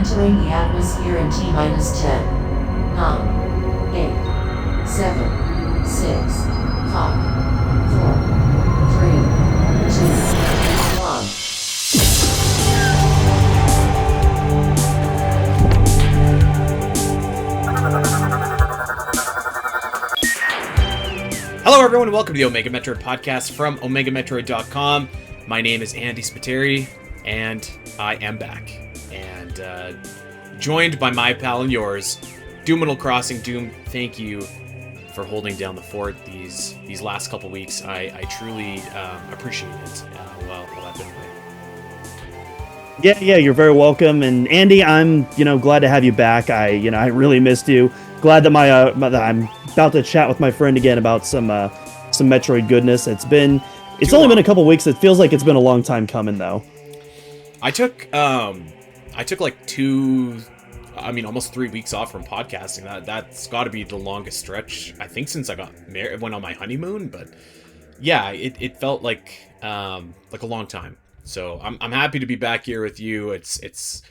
Entering the atmosphere in T minus 10, 9, 8, 7, 6, 5, 4, 3, 2, 1. Hello everyone and welcome to the Omega Metroid podcast from OmegaMetroid.com. My name is Andy Spiteri and I am back. And joined by my pal and yours, Doominal Crossing. Doom, thank you for holding down the fort these last couple weeks. I truly appreciate it while I've been away. Yeah, you're very welcome. And Andy, I'm glad to have you back. I really missed you. Glad that I'm about to chat with my friend again about some Metroid goodness. It's only been a couple weeks. It feels like it's been a long time coming though. I took like almost 3 weweeks off from podcasting. That's got to be the longest stretch I think since I went on my honeymoon. But yeah, it felt like a long time. So I'm happy to be back here with you. It's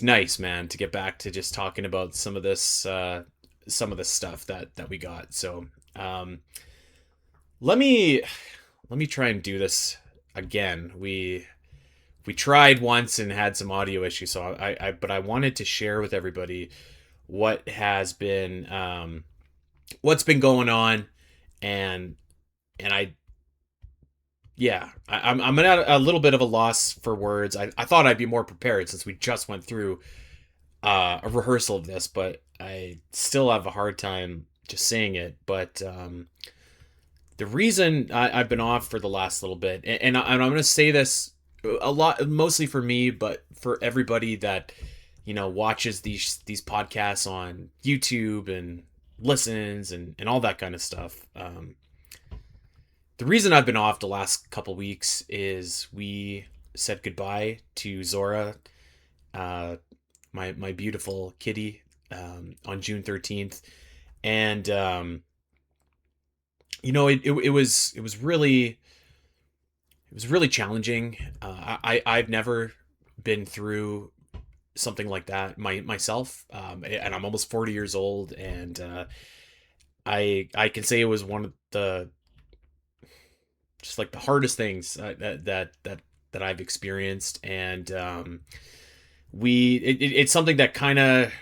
nice, man, to get back to just talking about some of this stuff that we got. So let me try and do this again. We tried once and had some audio issues, so but I wanted to share with everybody what has been what's been going on, and I'm at a little bit of a loss for words. I thought I'd be more prepared since we just went through a rehearsal of this, but I still have a hard time just saying it. But the reason I've been off for the last little bit, and I'm going to say this a lot, mostly for me, but for everybody that watches these podcasts on YouTube and listens and all that kind of stuff. The reason I've been off the last couple weeks is we said goodbye to Zora, my beautiful kitty, on June 13th, and it was really challenging. I've never been through something like that myself, and I'm almost 40 years old, and I can say it was one of the hardest things that I've experienced. And it's something that kind of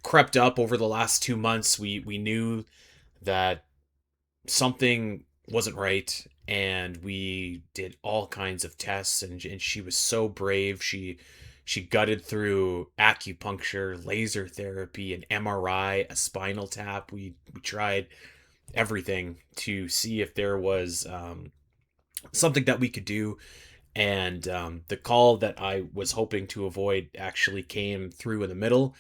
crept up over the last 2 months. We knew that something wasn't right, and we did all kinds of tests, and she was so brave. She gutted through acupuncture, laser therapy, an MRI, a spinal tap. We tried everything to see if there was something that we could do. And the call that I was hoping to avoid actually came through in the middle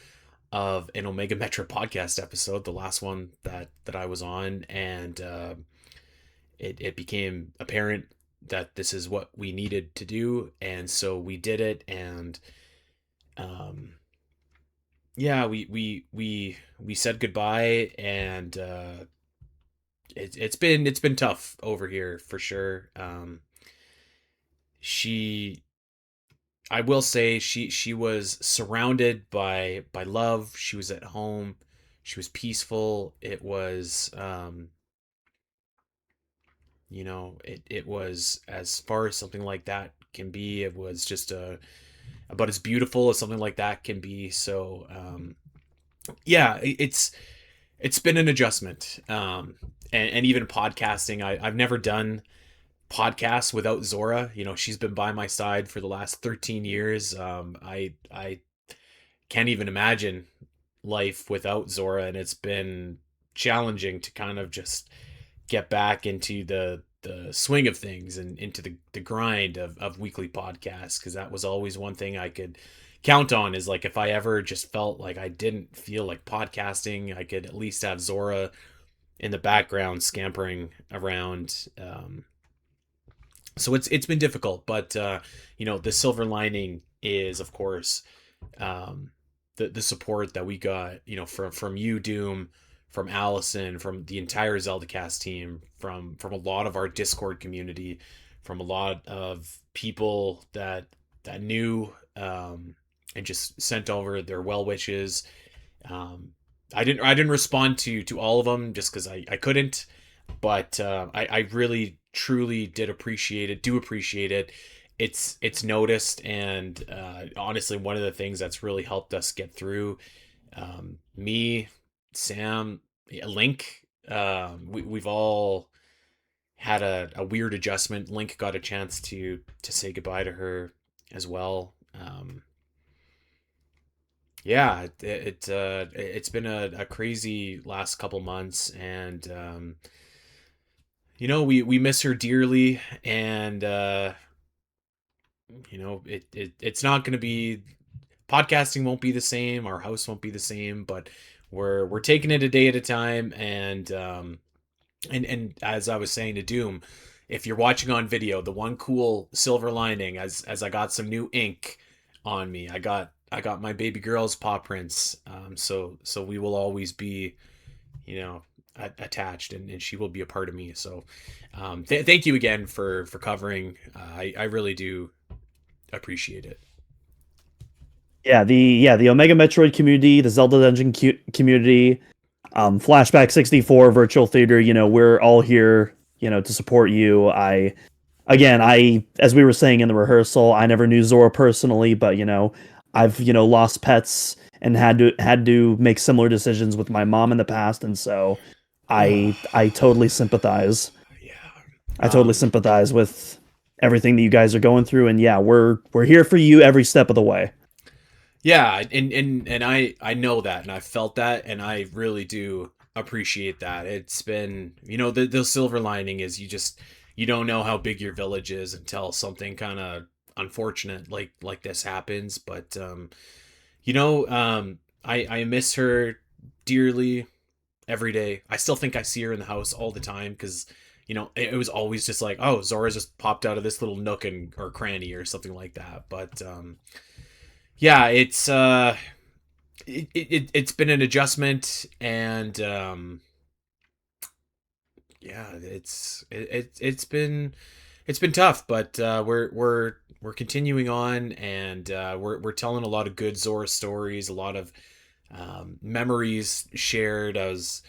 of an Omega Metro podcast episode, the last one that I was on, and it became apparent that this is what we needed to do, and so we did it. And we said goodbye, and it's been tough over here for sure. I will say she was surrounded by love. She was at home. She was peaceful. It was it was, as far as something like that can be, it was just about as beautiful as something like that can be. So it's been an adjustment. And even podcasting, I've never done podcasts without Zora. She's been by my side for the last 13 years. I can't even imagine life without Zora, and it's been challenging to kind of just get back into the swing of things and into the grind of weekly podcasts, because that was always one thing I could count on, is like if I ever just felt like I didn't feel like podcasting, I could at least have Zora in the background scampering around. So it's been difficult, but the silver lining is, of course, the support that we got, from you, Doom, from Allison, from the entire ZeldaCast team, from a lot of our Discord community, from a lot of people that knew and just sent over their well wishes. Um, I didn't respond to all of them just because I couldn't, but I really truly did appreciate it. Do appreciate it. It's noticed, and honestly, one of the things that's really helped us get through, me, Sam, Link, we've all had a weird adjustment. Link got a chance to say goodbye to her as well. Yeah, it's been a crazy last couple months, and we miss her dearly, and it's not going to be, podcasting won't be the same, our house won't be the same, but we're taking it a day at a time, and as I was saying to Doom, if you're watching on video, the one cool silver lining, as I got some new ink on me, I got my baby girl's paw prints. So we will always be, attached, and she will be a part of me. So thank you again for covering. I really do appreciate it. The Omega Metroid community, the Zelda Dungeon community, Flashback 64 Virtual Theater, we're all here, to support you. I as we were saying in the rehearsal, I never knew Zora personally, but I've lost pets and had to make similar decisions with my mom in the past, and so I totally sympathize. Yeah. I totally sympathize with everything that you guys are going through, and yeah, we're here for you every step of the way. Yeah, and I know that, and I felt that, and I really do appreciate that. It's been, the silver lining is you don't know how big your village is until something kind of unfortunate like this happens. But I miss her dearly every day. I still think I see her in the house all the time because it was always just like, oh, Zora just popped out of this little nook or cranny or something like that. But yeah, it's been an adjustment, and yeah, it's been tough, but we're continuing on, and we're telling a lot of good Zora stories, a lot of memories shared. I was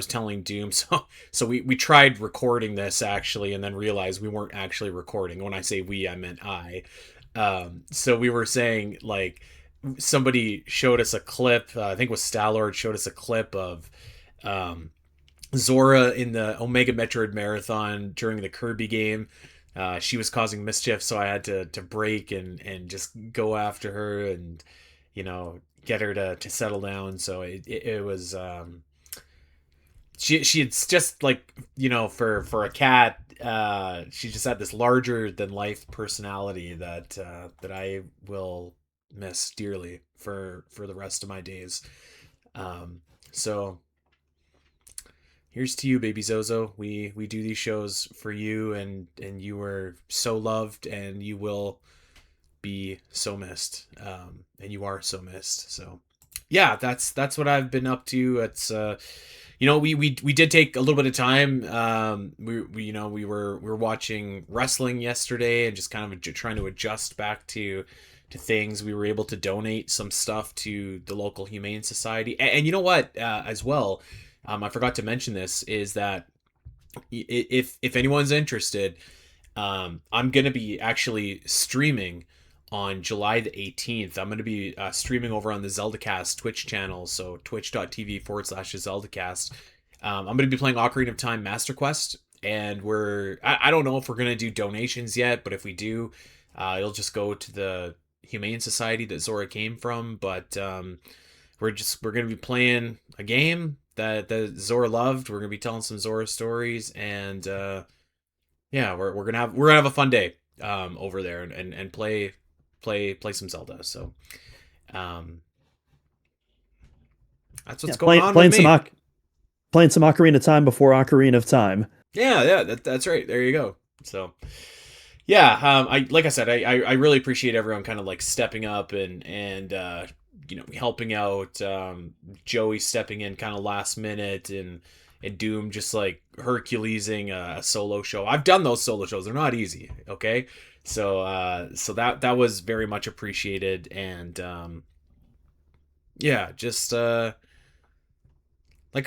telling Doom, so we tried recording this actually, and then realized we weren't actually recording. When I say we, I meant I. So we were saying, like, somebody showed us a clip. I think it was Stallord showed us a clip of Zora in the Omega Metroid Marathon during the Kirby game. She was causing mischief, so I had to break and just go after her and get her to settle down. So it was she had just, like, for a cat, she just had this larger than life personality that I will miss dearly for the rest of my days. So here's to you, baby Zozo. We do these shows for you, and you were so loved, and you will be so missed. And you are so missed. So yeah, that's what I've been up to. It's we did take a little bit of time. We were watching wrestling yesterday and just kind of trying to adjust back to things. We were able to donate some stuff to the local humane society, and you know what, as well, I forgot to mention this, is that if anyone's interested, I'm gonna be actually streaming on July the 18th. I'm going to be streaming over on the ZeldaCast Twitch channel, so twitch.tv/ZeldaCast. I'm going to be playing Ocarina of Time Master Quest, and I don't know if we're going to do donations yet, but if we do, it'll just go to the Humane Society that Zora came from. But we're going to be playing a game that Zora loved. We're going to be telling some Zora stories, and yeah, we're gonna have a fun day over there and play some Zelda. So that's what's going on with me. Playing some Ocarina of Time before Ocarina of Time. Yeah, that's right. There you go. So yeah, like I said, I really appreciate everyone kind of like stepping up and helping out. Joey stepping in kind of last minute, and Doom just like Herculesing a solo show. I've done those solo shows. They're not easy, okay? So that was very much appreciated, and yeah, just like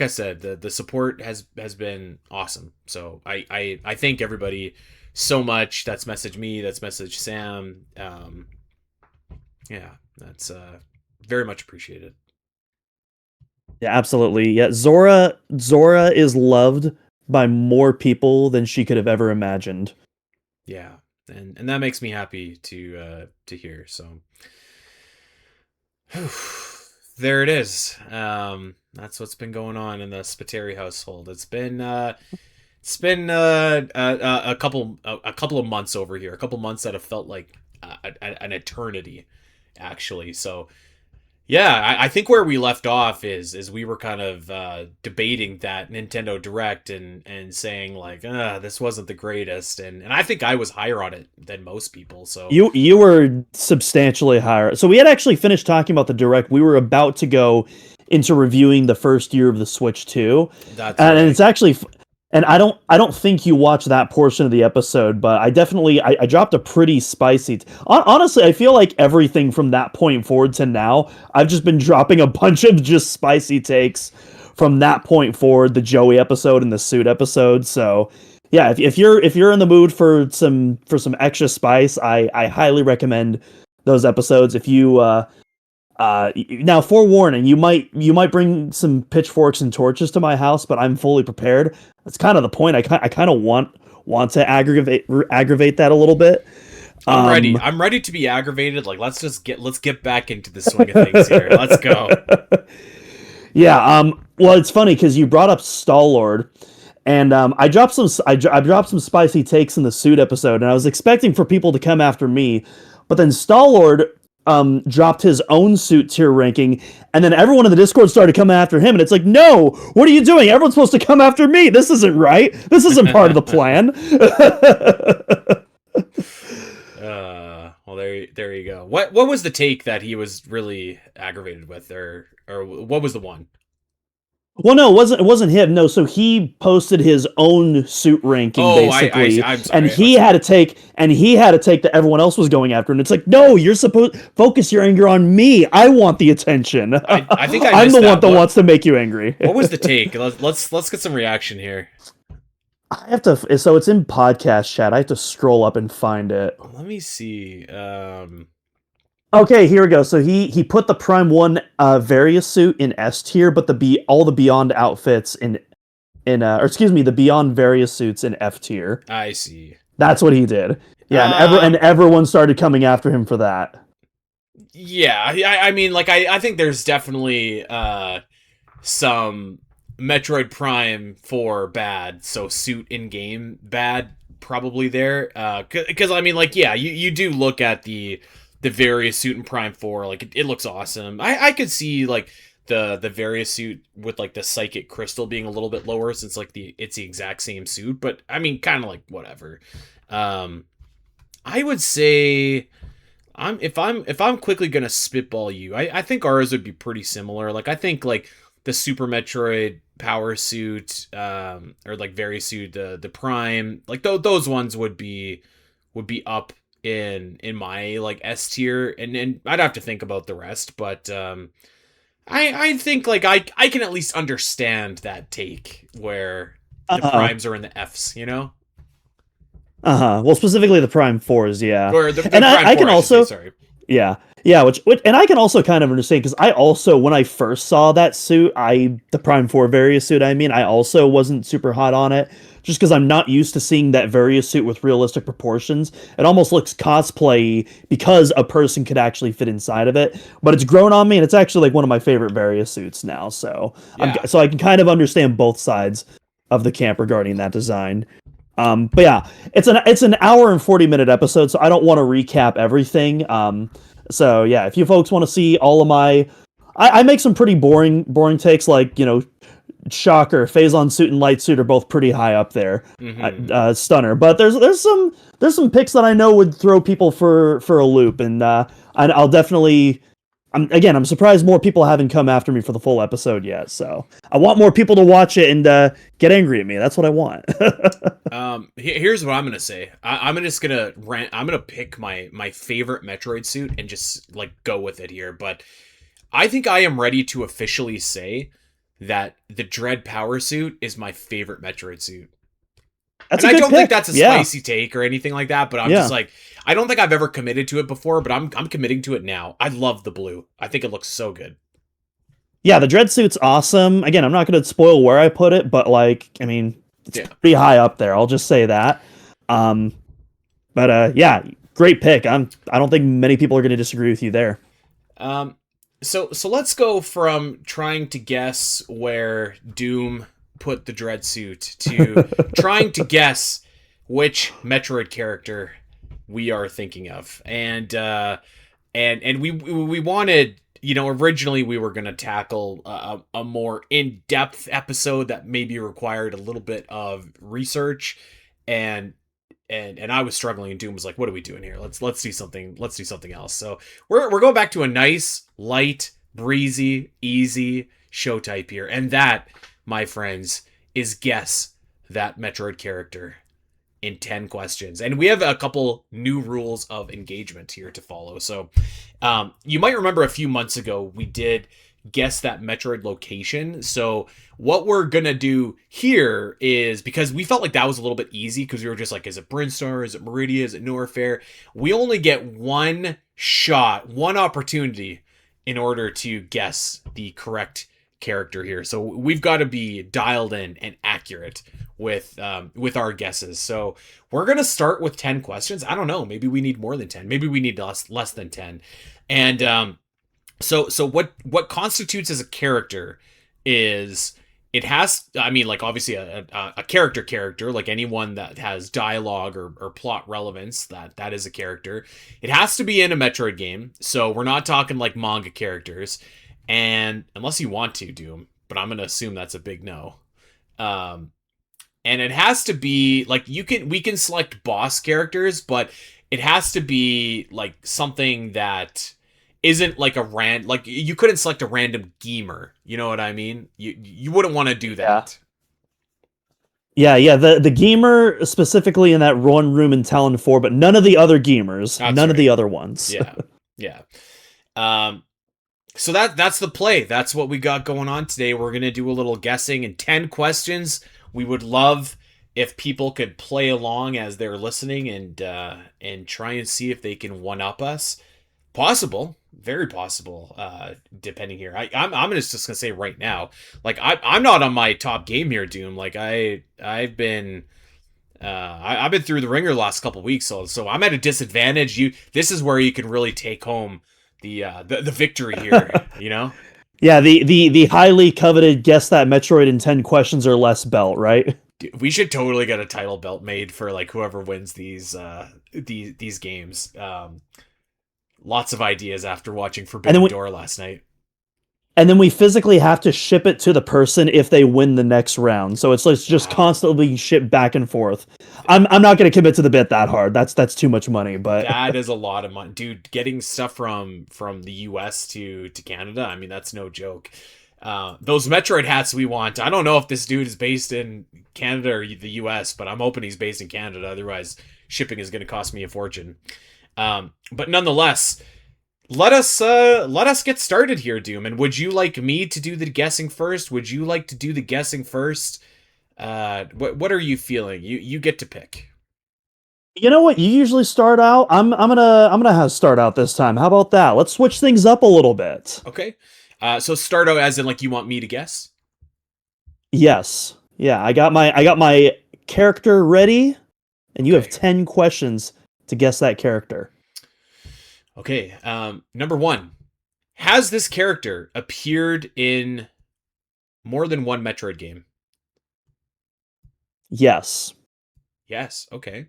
I said, the support has been awesome. So I thank everybody so much that's messaged me, that's messaged Sam. Yeah, that's very much appreciated. Yeah, absolutely. Yeah, Zora is loved by more people than she could have ever imagined. Yeah, and that makes me happy to hear. So there it is. That's what's been going on in the Spiteri household. It's been a couple of months over here, a couple months that have felt like an eternity, actually. So yeah, I think where we left off is we were kind of debating that Nintendo Direct and saying like, this wasn't the greatest, and I think I was higher on it than most people. So You were substantially higher. So we had actually finished talking about the Direct. We were about to go into reviewing the first year of the Switch 2. that's And right. it's actually and I don't think you watched that portion of the episode, but I definitely I dropped a pretty spicy honestly, I feel like everything from that point forward to now, I've just been dropping a bunch of just spicy takes from that point forward, the Joey episode and the Suit episode. So yeah, if you're in the mood for some extra spice, I highly recommend those episodes. If you now, forewarning, you might bring some pitchforks and torches to my house, but I'm fully prepared. That's kind of the point. I kind of want to aggravate that a little bit. I'm ready. I'm ready to be aggravated. Like let's get back into the swing of things here. Let's go. Yeah. Well, it's funny because you brought up Star-Lord, and I dropped some spicy takes in the Suit episode, and I was expecting for people to come after me, but then Star-Lord dropped his own Suit tier ranking, and then everyone in the Discord started coming after him, and it's like, no, what are you doing? Everyone's supposed to come after me. This isn't right. This isn't part of the plan. Well, there you go. What was the take that he was really aggravated with, or what was the one? Well, no, it wasn't him. No, so he posted his own Suit ranking, basically, I'm sorry. and he had to take that everyone else was going after, and it's like, no, you're supposed focus your anger on me. I want the attention. I think I'm the one that wants to make you angry. What was the take? Let's get some reaction here. I have to. So it's in podcast chat. I have to scroll up and find it. Let me see. Okay, here we go. So he put the Prime 1 Various suit in S tier, but all the Beyond outfits the Beyond Various suits in F tier. I see. That's what he did. Yeah, and everyone started coming after him for that. Yeah, I mean, like I think there's definitely some Metroid Prime 4 bad, so suit in game bad probably there. Because I mean, like, yeah, you do look at the various suit in Prime 4, like it looks awesome. I could see like the various suit with like the psychic crystal being a little bit lower since like it's the exact same suit, but I mean kind of like whatever. I would say if I'm quickly gonna spitball you, I think ours would be pretty similar. Like I think like the Super Metroid Power Suit, or like various suit, the Prime, like those ones would be up in my like S tier, and I'd have to think about the rest, but I think like I can at least understand that take where the primes are in the Fs, you know? Well, specifically the Prime 4s, yeah. Or the and Prime I 4, can also say, sorry. Yeah, which and I can also kind of understand because I also, when I first saw that suit, the Prime 4 Various suit, I also wasn't super hot on it, just because I'm not used to seeing that Various suit with realistic proportions. It almost looks cosplay because a person could actually fit inside of it, but it's grown on me, and it's actually like one of my favorite Various suits now. So, Yeah. so I can kind of understand both sides of the camp regarding that design. But yeah, it's an hour and 40-minute episode, so I don't want to recap everything. So yeah, if you folks want to see all of I make some pretty boring takes, like, shocker, Phazon suit and light suit are both pretty high up there. Stunner, but there's some picks that I know would throw people for a loop, and I'll definitely I'm surprised more people haven't come after me for the full episode yet. So I want more people to watch it and get angry at me. That's what I want. Here's what I'm gonna say. I'm just gonna rant. I'm gonna pick my favorite Metroid suit and just like go with it here. But I think I am ready to officially say that the Dread Power suit is my favorite Metroid suit. That's And a I good don't pick. think that's a Yeah, spicy take or anything like that, but I'm yeah, just like, I don't think I've ever committed to it before, but I'm committing to it now. I love the blue. I think it looks so good. yeah. The dread suit's awesome. Again, I'm not going to spoil where I put it, but like, I mean, it's Yeah. pretty high up there. I'll just say that. Um, but yeah, great pick. I don't think many people are going to disagree with you there. Um, so let's go from trying to guess where Doom put the dread suit to trying to guess which Metroid character we are thinking of. And we wanted, originally we were going to tackle a more in-depth episode that maybe required a little bit of research, and and I was struggling, and Doom was like, "What are we doing here? Let's do something. Let's do something else." So we're going back to a nice, light, breezy, easy show type here, and that, my friends, is Guess That Metroid Character in 10 questions. And we have a couple new rules of engagement here to follow. So you might remember a few months ago we did Guess That Metroid Location. So what we're gonna do here is, because we felt like that was a little bit easy, because we were just like, is it Brinstar, is it Meridia, is it Norfair? We only get one shot, one opportunity in order to guess the correct character here. So we've got to be dialed in and accurate with our guesses. So we're gonna start with 10 questions. I don't know, maybe we need more than 10. Maybe we need less than 10. And so what constitutes as a character is, it has, I mean, like, obviously a character, like anyone that has dialogue or plot relevance, that is a character. It has to be in a Metroid game, so we're not talking like manga characters, and unless you want to, Doom, but I'm gonna assume that's a big no. Um, and it has to be like, we can select boss characters, but it has to be like something that isn't like like, you couldn't select a random gamer, you know what I mean? You wouldn't want to do Yeah. that. Yeah. The gamer specifically in that one room in Talon 4, but none of the other gamers, That's none of right. the other ones. Yeah. Yeah. um so that's the play. That's what we got going on today. We're gonna do a little guessing in 10 questions. We would love if people could play along as they're listening, and try and see if they can one up us. Possible, very possible. Depending here, I'm just gonna say right now, like, I'm not on my top game here, Doom. Like, I've been I've been through the ringer the last couple weeks, so I'm at a disadvantage. This is where you can really take home the victory here. You know. Yeah, the highly coveted Guess That Metroid in 10 questions or less belt, right? Dude, we should totally get a title belt made for like whoever wins these games. Lots of ideas after watching And then Forbidden Door last night. we physically have to ship it to the person if they win the next round. So it's like just Wow. constantly shipped back and forth. I'm not going to commit to the bit that hard. That's too much money, but That is a lot of money, dude. Getting stuff from the US to Canada, I mean, that's no joke. Those Metroid hats we want. I don't know if this dude is based in Canada or the US, but I'm hoping he's based in Canada. Otherwise, shipping is going to cost me a fortune. But nonetheless, let us get started here, Doom. And would you like me to do the guessing first? Would you like to do the guessing first? What are you feeling? You get to pick. you know what? You usually start out. I'm gonna have start out this time. How about that? Let's switch things up a little bit. Okay. So start out as in, like, you want me to guess? Yes. Yeah, I got my character ready, and you have Okay. 10 questions to guess that character. Okay. Number one. Has this character appeared in more than one Metroid game? Yes. Yes. Okay.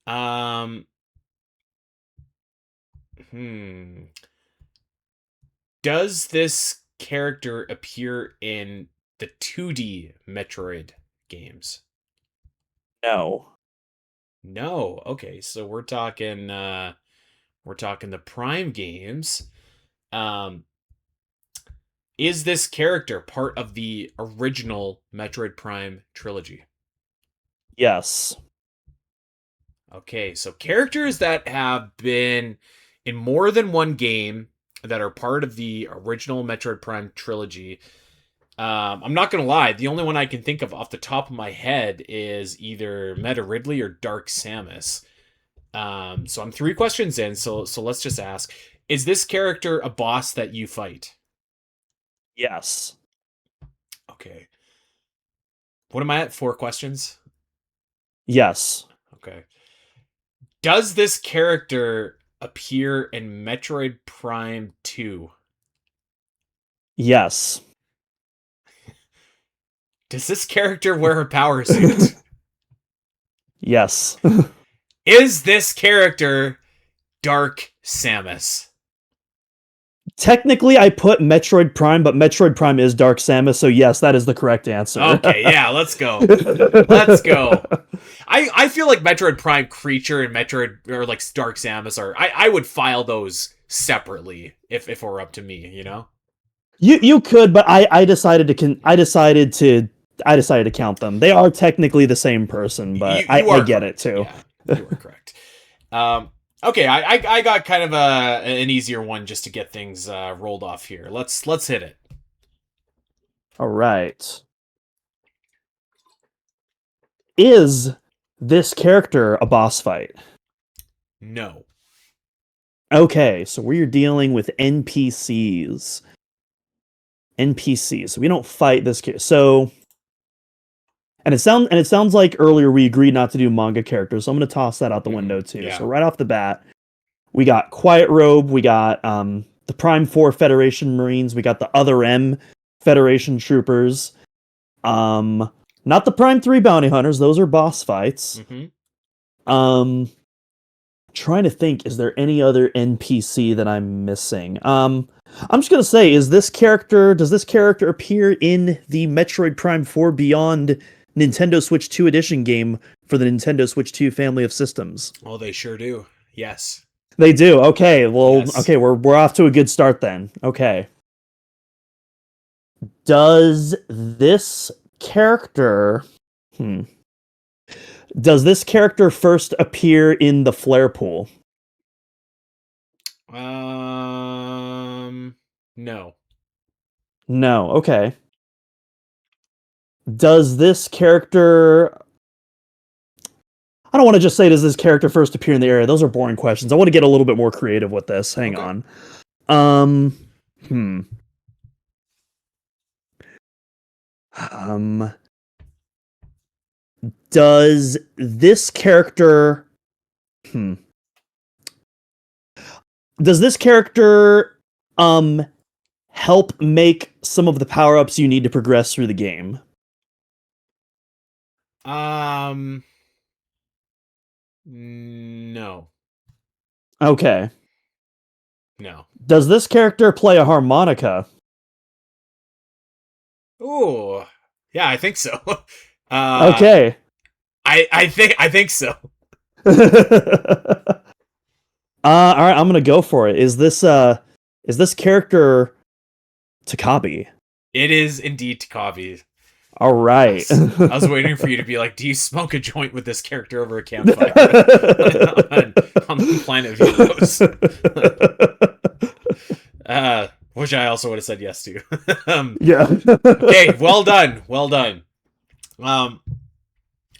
Um. Hmm. Does this character appear in the 2D Metroid games? No. No. Okay. So we're talking the Prime games. Um, is this character part of the original Metroid Prime trilogy? Yes. Okay, so characters that have been in more than one game that are part of the original Metroid Prime trilogy. I'm not gonna lie, the only one I can think of off the top of my head is either Meta Ridley or Dark Samus. So I'm 3 questions in, so let's just ask: is this character a boss that you fight? Yes. Okay. What am I at? 4 questions. Yes. Okay. Does this character appear in Metroid Prime 2? Yes. Does this character wear a power suit? Yes. Is this character Dark Samus? Technically, I put Metroid Prime, but Metroid Prime is Dark Samus, so yes, that is the correct answer. Okay, yeah, let's go. Let's go. I feel like Metroid Prime Creature and Metroid, or like Dark Samus are, I would file those separately if it were up to me, you know? You could, but I decided to count them. They are technically the same person, but I get it too. Yeah, you are correct. Okay, I got kind of an easier one just to get things rolled off here. Let's hit it. All right. Is this character a boss fight? No. Okay, so we're dealing with NPCs. So we don't fight this character. So, and it sounds like earlier we agreed not to do manga characters, so I'm going to toss that out the window too. Yeah. So right off the bat, we got Quiet Robe, we got the Prime 4 Federation Marines, we got the Other M Federation Troopers. Not the Prime 3 Bounty Hunters, those are boss fights. Mm-hmm. Trying to think, is there any other NPC that I'm missing? I'm just gonna say, does this character appear in the Metroid Prime 4 Beyond Nintendo Switch 2 Edition game for the Nintendo Switch 2 family of systems? Oh, they sure do. Yes. They do. Okay, well, Yes. Okay, we're off to a good start then. Okay. Does this character first appear in the flare pool? No. No. Okay. Does this character... I don't want to just say, does this character first appear in the area? Those are boring questions. I want to get a little bit more creative with this. Hang on. Does this character... Does this character help make some of the power-ups you need to progress through the game? No. Okay. No. Does this character play a harmonica? Oh, yeah, I think so. Okay. I think so. All right, I'm gonna go for it. Is this character Takabi? It is indeed Takabi. All right. I was waiting for you to be like, do you smoke a joint with this character over a campfire on the planet Velos? Which I also would have said yes to. Yeah. Okay, well done.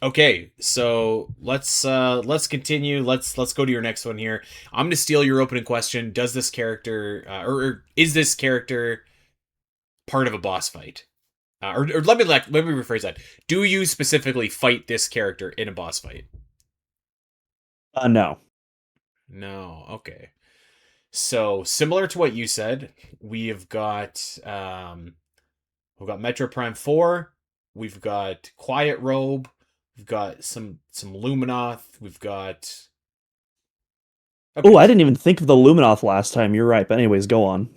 Okay, so let's continue. Let's go to your next one here. I'm gonna steal your opening question. Does this character or is this character part of a boss fight? Or let me rephrase that. Do you specifically fight this character in a boss fight? No. No. Okay. So similar to what you said, we've got Metro Prime 4, we've got Quiet Robe, we've got some Luminoth, we've got. Okay. Oh, I didn't even think of the Luminoth last time. You're right, but anyways, go on.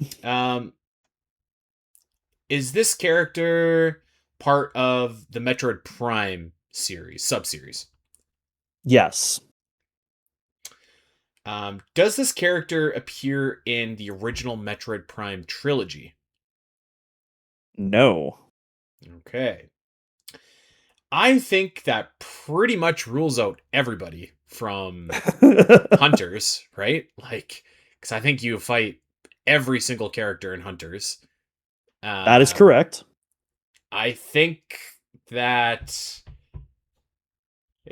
Is this character part of the Metroid Prime series, sub-series? Yes. Does this character appear in the original Metroid Prime trilogy? No. Okay. I think that pretty much rules out everybody from Hunters, right? Like, because I think you fight every single character in Hunters. That is correct. I think that.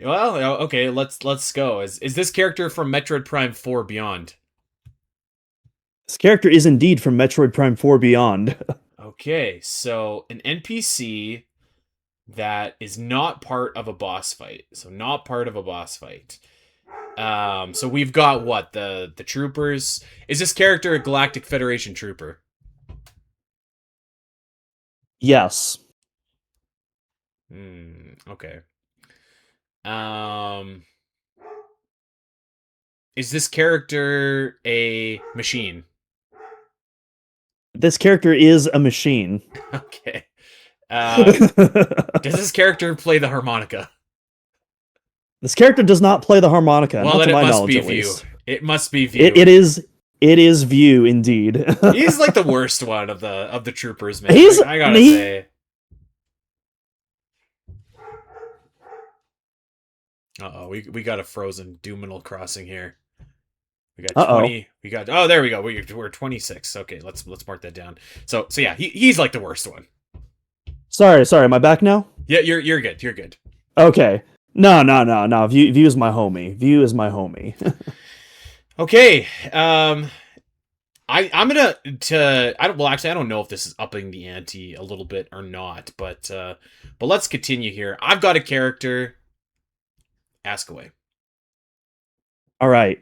Well, okay, let's go. Is this character from Metroid Prime 4 Beyond? This character is indeed from Metroid Prime 4 Beyond. Okay, so an NPC that is not part of a boss fight. So not part of a boss fight. So we've got what? The troopers. Is this character a Galactic Federation trooper? Yes. Okay. Is this character a machine? This character is a machine. Okay. Does this character play the harmonica? This character does not play the harmonica. Well, not then to it my must knowledge, be at View. least. It must be View. It is View indeed. He's like the worst one of the troopers, man. I gotta say. Uh-oh, we got a frozen Doominal crossing here. We got 20. We got there we go. We're 26. Okay, let's mark that down. So yeah, he's like the worst one. Sorry, am I back now? Yeah, you're good. You're good. Okay. No. View is my homie. View is my homie. Okay. I'm gonna I don't know if this is upping the ante a little bit or not, but let's continue here. I've got a character. Ask away. All right.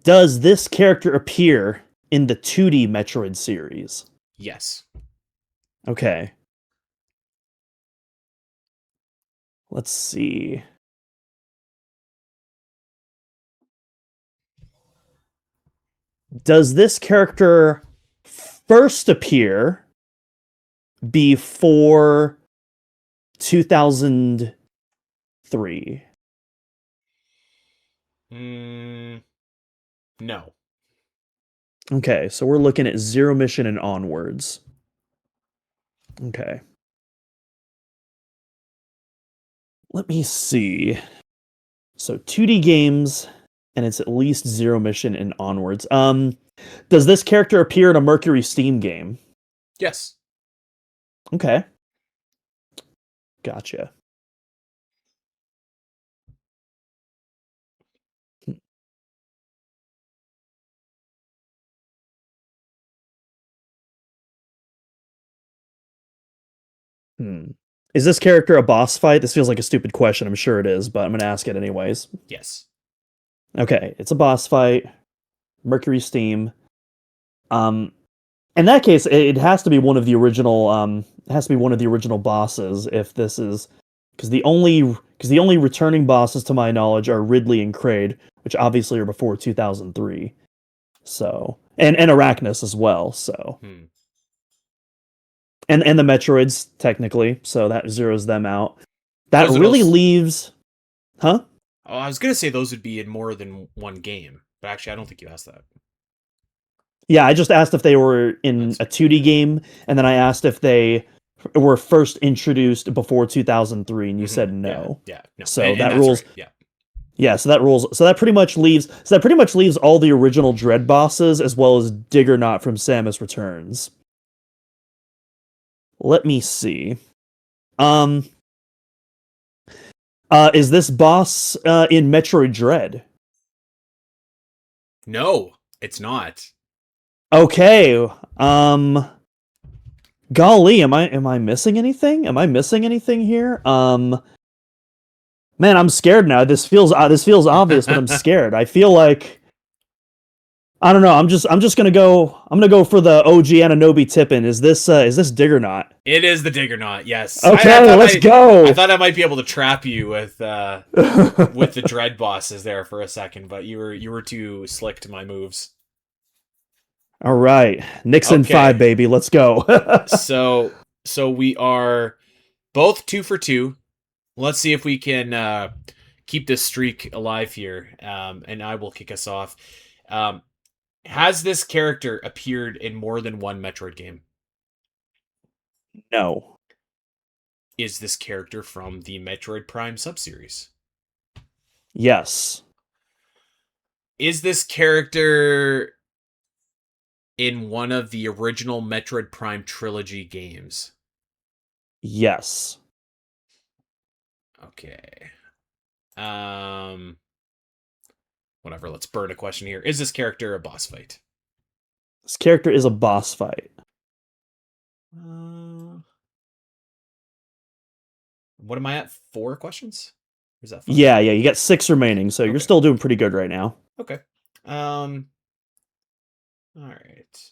Does this character appear in the 2D Metroid series? Yes. Okay. Let's see. Does this character first appear before 2003? No. Okay, so we're looking at Zero Mission and onwards. Okay. Let me see. So 2D games, and it's at least Zero Mission and onwards. Does this character appear in a Mercury Steam game? Yes. Okay. Gotcha. Is this character a boss fight? This feels like a stupid question. I'm sure it is, but I'm going to ask it anyways. Yes. Okay, it's a boss fight. Mercury Steam. In that case, it has to be one of the original. It has to be one of the original bosses. If this is because the only returning bosses, to my knowledge, are Ridley and Kraid, which obviously are before 2003. So and Arachnus as well. So. And the Metroids, technically, so that zeroes them out. That really leaves... Huh? Oh, I was going to say those would be in more than one game, but actually I don't think you asked that. Yeah, I just asked if they were in a 2D game, and then I asked if they were first introduced before 2003, and you said no. Yeah, no. So that rules... Right. Yeah. Yeah, so that rules... So that pretty much leaves all the original Dread bosses, as well as Diggernaut from Samus Returns. Let me see. Is this boss in Metroid Dread? No, it's not. Okay. Golly, am I missing anything? Am I missing anything here? Man, I'm scared now. This feels obvious, but I'm scared. I feel like I don't know. I'm just gonna go. I'm gonna go for the OG Ananobi Tippin. Is this Diggernaut? It is the Diggernaut. Yes. Okay, let's go. I thought I might be able to trap you with the Dread bosses there for a second, but you were too slick to my moves. All right, Nixon 5, baby. Let's go. So we are both 2 for 2. Let's see if we can keep this streak alive here, and I will kick us off. Has this character appeared in more than one Metroid game? No. Is this character from the Metroid Prime subseries? Yes. Is this character in one of the original Metroid Prime trilogy games? Yes. Okay. Whatever, let's burn a question here. Is this character a boss fight? This character is a boss fight. What am I at? 4 questions? Or is that 5? Yeah, you got 6 remaining, so you're still doing pretty good right now. Okay. All right.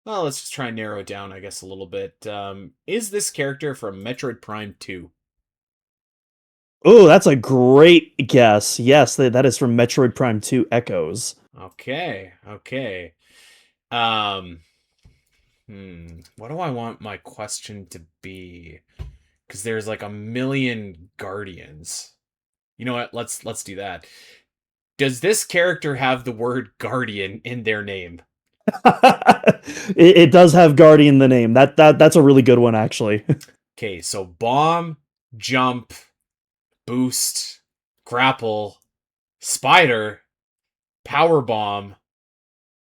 Well, let's just try and narrow it down, I guess, a little bit. Is this character from Metroid Prime 2? Oh, that's a great guess. Yes, that is from Metroid Prime 2 Echoes. Okay. What do I want my question to be? Because there's like a million guardians. You know what? Let's do that. Does this character have the word guardian in their name? It does have guardian in the name. That's a really good one, actually. Okay, so bomb, jump, boost, grapple, spider, power bomb.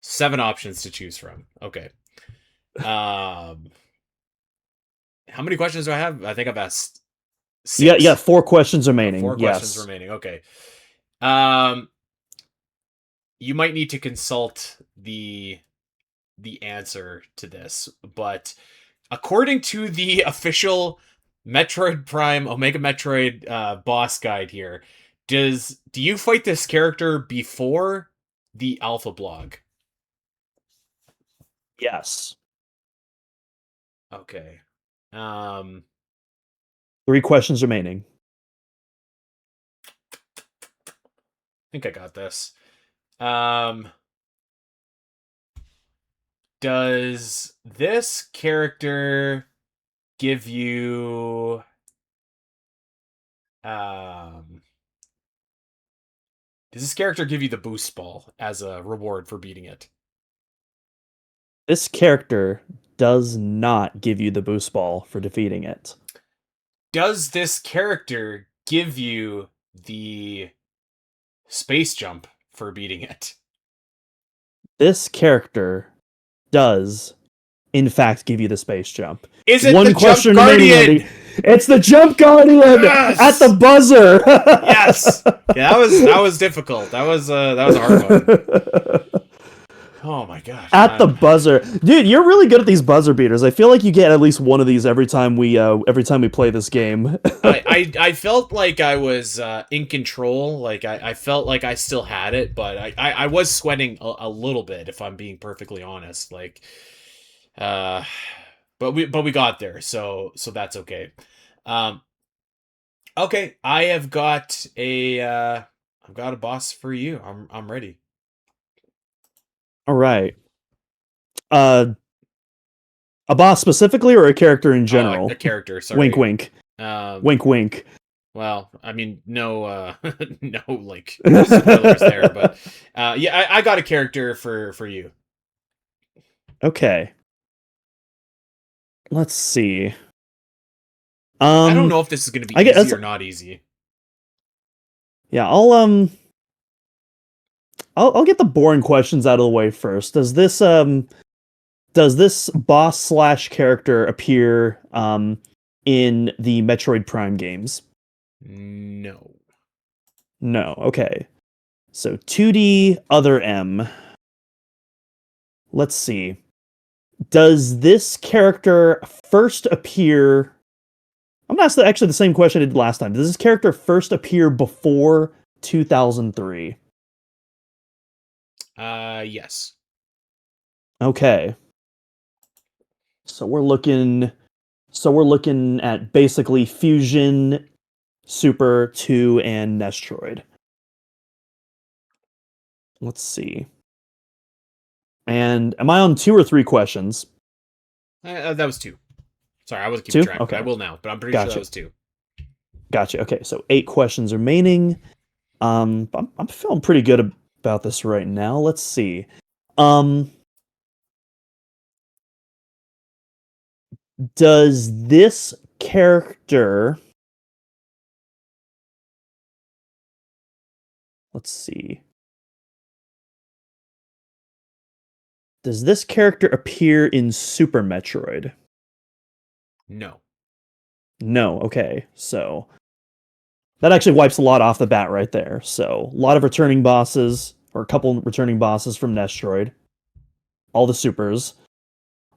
7 options to choose from. Okay. How many questions do I have? I think I've asked 6. Yeah, 4 questions remaining. 4 questions remaining. Okay. You might need to consult the answer to this, but according to the official Metroid Prime Omega Metroid boss guide here, do you fight this character before the Alpha blog? Yes. Okay. 3 questions remaining. I think I got this. Does this character give you the boost ball as a reward for beating it? This character does not give you the boost ball for defeating it. Does this character give you the space jump for beating it? This character does, in fact, give you the space jump. Is it 1 the question Jump remaining, Guardian? Andy. It's the Jump Guardian at the buzzer. Yes. Yeah, that was difficult. That was a hard one. Oh my gosh. At the buzzer. Dude, you're really good at these buzzer beaters. I feel like you get at least one of these every time we play this game. I felt like I was in control. Like I felt like I still had it, but I was sweating a little bit, if I'm being perfectly honest. Like but we got there, so that's okay. Okay, I've got a boss for you. I'm ready. All right. A boss specifically, or a character in general? A character, sorry. Wink, wink. Wink, wink. Well, I mean, no, no, like, spoilers there, but, yeah, I got a character for you. Okay. Let's see. I don't know if this is going to be easy or not easy. Yeah, I'll get the boring questions out of the way first. Does this boss / character appear in the Metroid Prime games? No. No. Okay. So 2D other M. Let's see. Does this character first appear? I'm gonna ask actually the same question I did last time. Does this character first appear before 2003? Yes. Okay. So we're looking at basically Fusion, Super 2, and Nestroid. Let's see. And am I on 2 or 3 questions? That was 2. Sorry, I wasn't keeping 2? track. Okay. I will now, but I'm pretty sure that was 2. Gotcha. Okay, so 8 questions remaining. I'm feeling pretty good about this right now. Let's see. Um, does this character? Let's see. Does this character appear in Super Metroid? No. No. Okay, so that actually wipes a lot off the bat right there. So a lot of returning bosses, or a couple returning bosses from Nestroid. All the supers.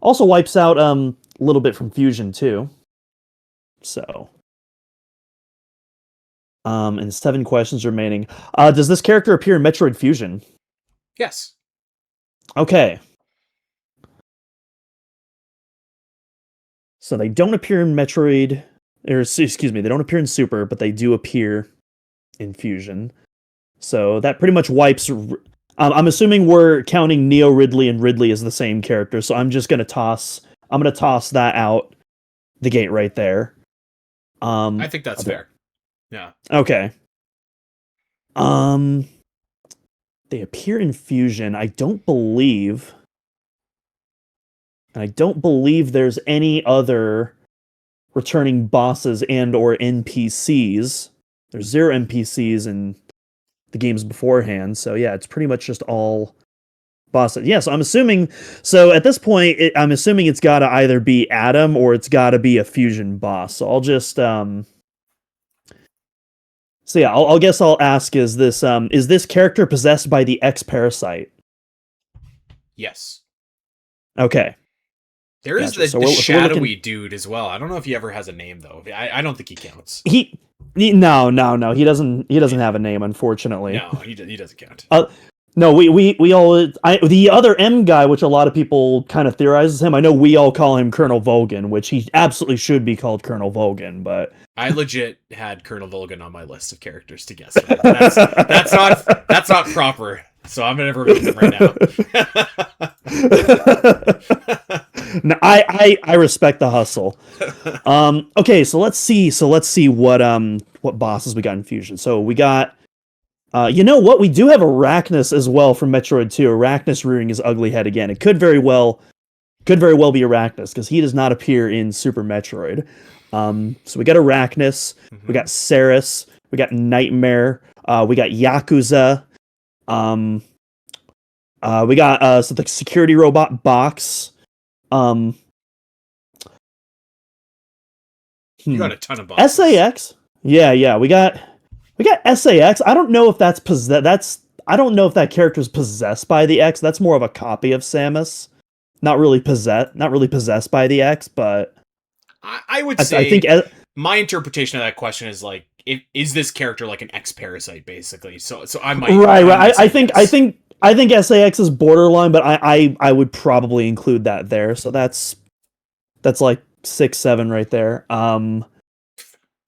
Also wipes out a little bit from Fusion too. So and 7 questions remaining. Does this character appear in Metroid Fusion? Yes. Okay. So they don't appear in Metroid, or excuse me, they don't appear in Super, but they do appear in Fusion. So that pretty much wipes. I'm assuming we're counting Neo Ridley and Ridley as the same character, so I'm just gonna toss. I'm gonna toss that out the gate right there. I think that's fair. Yeah. Okay. They appear in Fusion. I don't believe there's any other returning bosses and or NPCs. There's 0 NPCs in the games beforehand, so yeah, it's pretty much just all bosses. Yeah, so I'm assuming. So at this point, I'm assuming it's got to either be Adam or it's got to be a Fusion boss. So I'll just So yeah, I'll guess I'll ask: is this character possessed by the X parasite? Yes. Okay. There is Gotcha. the shadowy dude as well. I don't know if he ever has a name though. I don't think he counts. No. He doesn't have a name, unfortunately. No, he doesn't count. No, the other M guy, which a lot of people kind of theorizes him. I know we all call him Colonel Volgan, which he absolutely should be called Colonel Volgan, but I legit had Colonel Volgan on my list of characters to guess. That's not proper. So I'm gonna remove him right now. No, I respect the hustle. Okay, so let's see what bosses we got in Fusion. So we got you know what? We do have Arachnus as well from Metroid 2. Arachnus rearing his ugly head again. It could very well be Arachnus because he does not appear in Super Metroid. So we got Arachnus, we got Ceres, we got Nightmare, we got Yakuza, we got so the security robot Box. You got a ton of bosses. SAX. Yeah, we got SAX. I don't know if I don't know if that character's possessed by the X. That's more of a copy of Samus. Not really possessed by the X, but I would say I think my interpretation of that question is like, is this character like an X parasite basically? So I might right. I think SAX is borderline, but I would probably include that there. So that's like 6, 7 right there.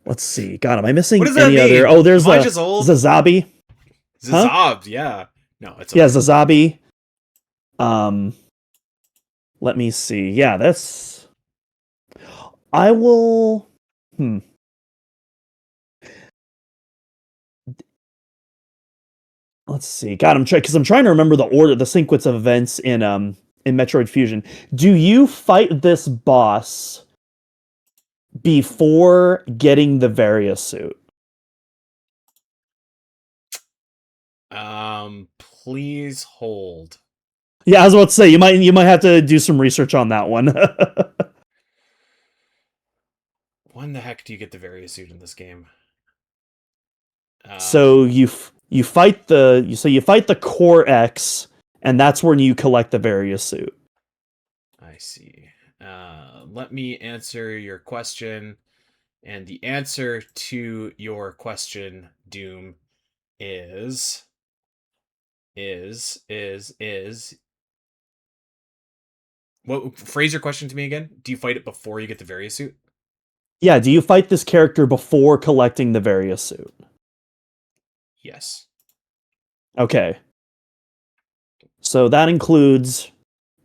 Let's see. God, am I missing any other? Oh, there's Zazabi. Zazab, yeah. No, it's yeah, Zazabi. Let me see. Yeah, that's. I will. Let's see. God, I'm trying to remember the sequence of events in Metroid Fusion. Do you fight this boss before getting the Varia suit? Please hold. Yeah, I was about to say you might have to do some research on that one. When the heck do you get the Varia suit in this game? So you fight the Core X, and that's when you collect the Varia suit. I see. Let me answer your question, and the answer to your question, Doom, is. What, phrase your question to me again? Do you fight it before you get the Varia suit? Yeah, do you fight this character before collecting the Varia suit? Yes. Okay. So that includes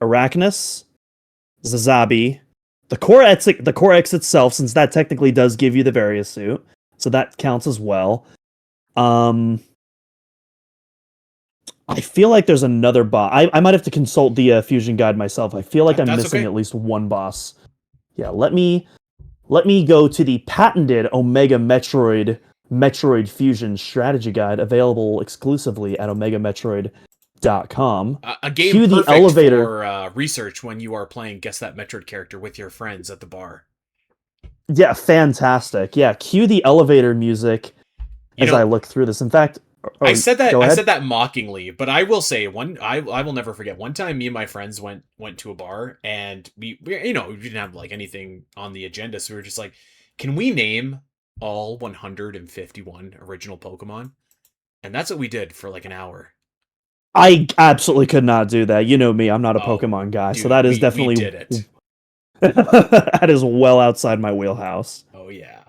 Arachnus, Zazabi, the Core X itself, since that technically does give you the Varia suit, so that counts as well. I feel like there's another boss. I might have to consult the fusion guide myself. I feel like I'm That's missing okay. at least one boss. Yeah, let me go to the patented Omega Metroid Fusion strategy guide, available exclusively at omegametroid.com. A game Cue the perfect elevator. for research when you are playing Guess That Metroid Character with your friends at the bar. Yeah, fantastic. Yeah, cue the elevator music as I look through this. In fact, I said that go I ahead. said that mockingly, but I will say I will never forget one time me and my friends went to a bar, and we we didn't have like anything on the agenda, so we were just like, can we name all 151 original Pokemon? And that's what we did for like an hour. I absolutely could not do that. You know me, I'm not a Oh, Pokemon guy, so dude, that is we definitely did it. that is well outside my wheelhouse. Oh yeah.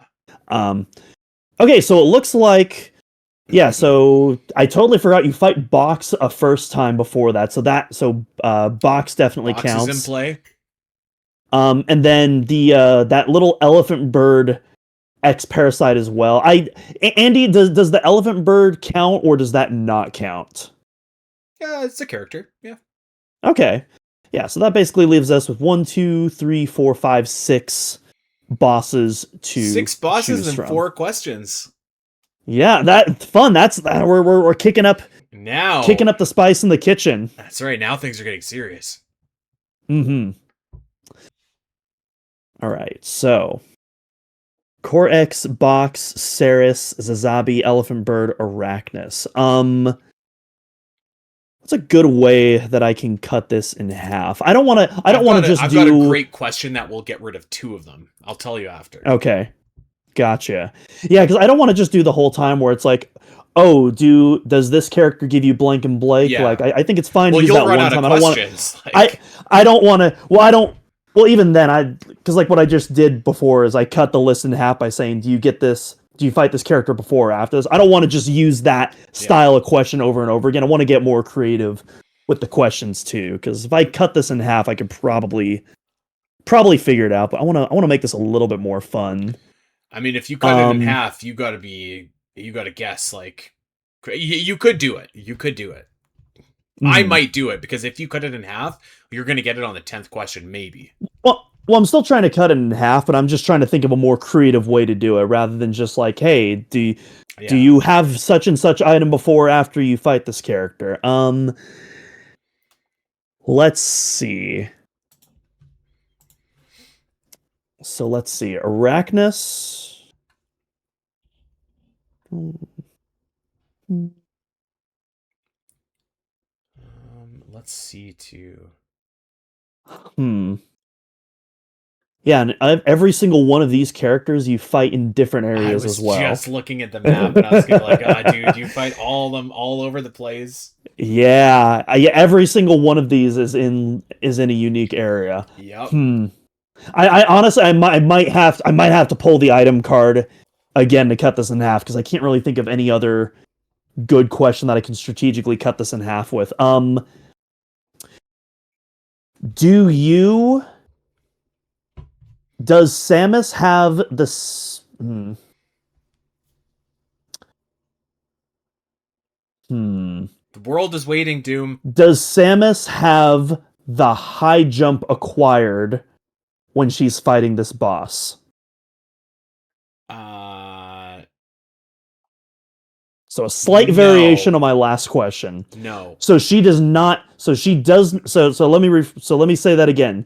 Okay, so it looks like, yeah, so I totally forgot you fight Box a first time before that. So Box definitely Box counts. is in play. And then the that little elephant bird X Parasite as well. Andy, does the elephant bird count, or does that not count? Yeah, it's a character. Yeah. Okay. Yeah, so that basically leaves us with 1, 2, 3, 4, 5, 6 bosses to 6 bosses choose and from. 4 questions. Yeah, that's fun. We're kicking up the spice in the kitchen. That's right. Now things are getting serious. Mm-hmm. All right, so Core X, Box, Ceres, Zazabi, Elephant Bird, Arachnus. What's a good way that I can cut this in half? I don't want to just I've do... got a great question that will get rid of 2 of them. I'll tell you after. Okay. Gotcha. Yeah, because I don't want to just do the whole time where it's like, oh, does this character give you blank and blank? Yeah. Like, I think it's fine to use that one time. I don't want to. Well, even then, because like what I just did before is I cut the list in half by saying, do you get this? Do you fight this character before or after this? I don't want to just use that style of question over and over again. I want to get more creative with the questions too, because if I cut this in half, I could probably figure it out. But I want to make this a little bit more fun. I mean, if you cut it in half, you got to guess. Like, you could do it. You could do it. I might do it, because if you cut it in half, you're going to get it on the 10th question, maybe. Well, I'm still trying to cut it in half, but I'm just trying to think of a more creative way to do it, rather than just like, hey, do you have such and such item before or after you fight this character? Let's see. So let's see. Arachnus. Let's see too. Yeah, and every single one of these characters you fight in different areas as well. I was just looking at the map, and I was gonna like, dude, you fight all of them all over the place. Yeah, every single one of these is in a unique area. Yep. I honestly, I might have to pull the item card again to cut this in half, because I can't really think of any other good question that I can strategically cut this in half with. Does Samus have the... The world is waiting, Doom. Does Samus have the high jump acquired when she's fighting this boss? So a slight variation on my last question. No. So she does not. So she does. So let me say that again.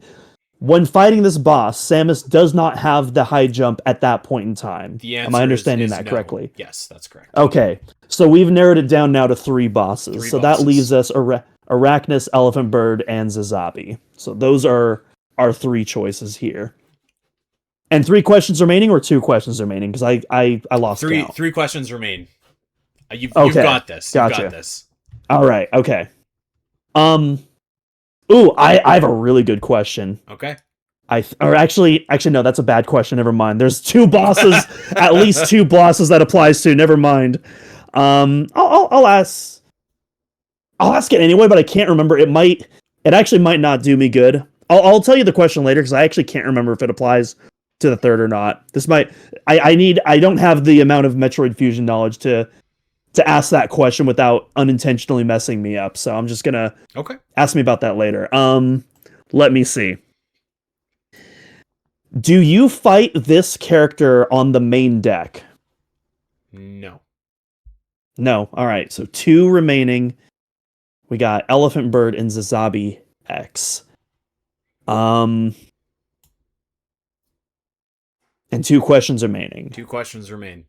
When fighting this boss, Samus does not have the high jump at that point in time. Am I understanding that correctly? Yes, that's correct. Okay, so we've narrowed it down now to 3 bosses. That leaves us Arachnus, Elephant Bird, and Zazabi. So those are our 3 choices here. And 3 questions remaining, or 2 questions remaining? Because I lost count. 3 questions remain. You've got this. Gotcha. You got this. All right. Okay. Ooh, I have a really good question. Okay. Actually, no, that's a bad question. Never mind. There's 2 bosses, at least 2 bosses that applies to. Never mind. I'll ask it anyway, but I can't remember. It actually might not do me good. I'll tell you the question later, because I actually can't remember if it applies to the third or not. This might. I don't have the amount of Metroid Fusion knowledge to ask that question without unintentionally messing me up. So I'm just gonna Okay. ask me about that later. Let me see. Do you fight this character on the main deck? No. No. All right. So two remaining. We got Elephant Bird and Zazabi X. And two questions remaining. 2 questions remain.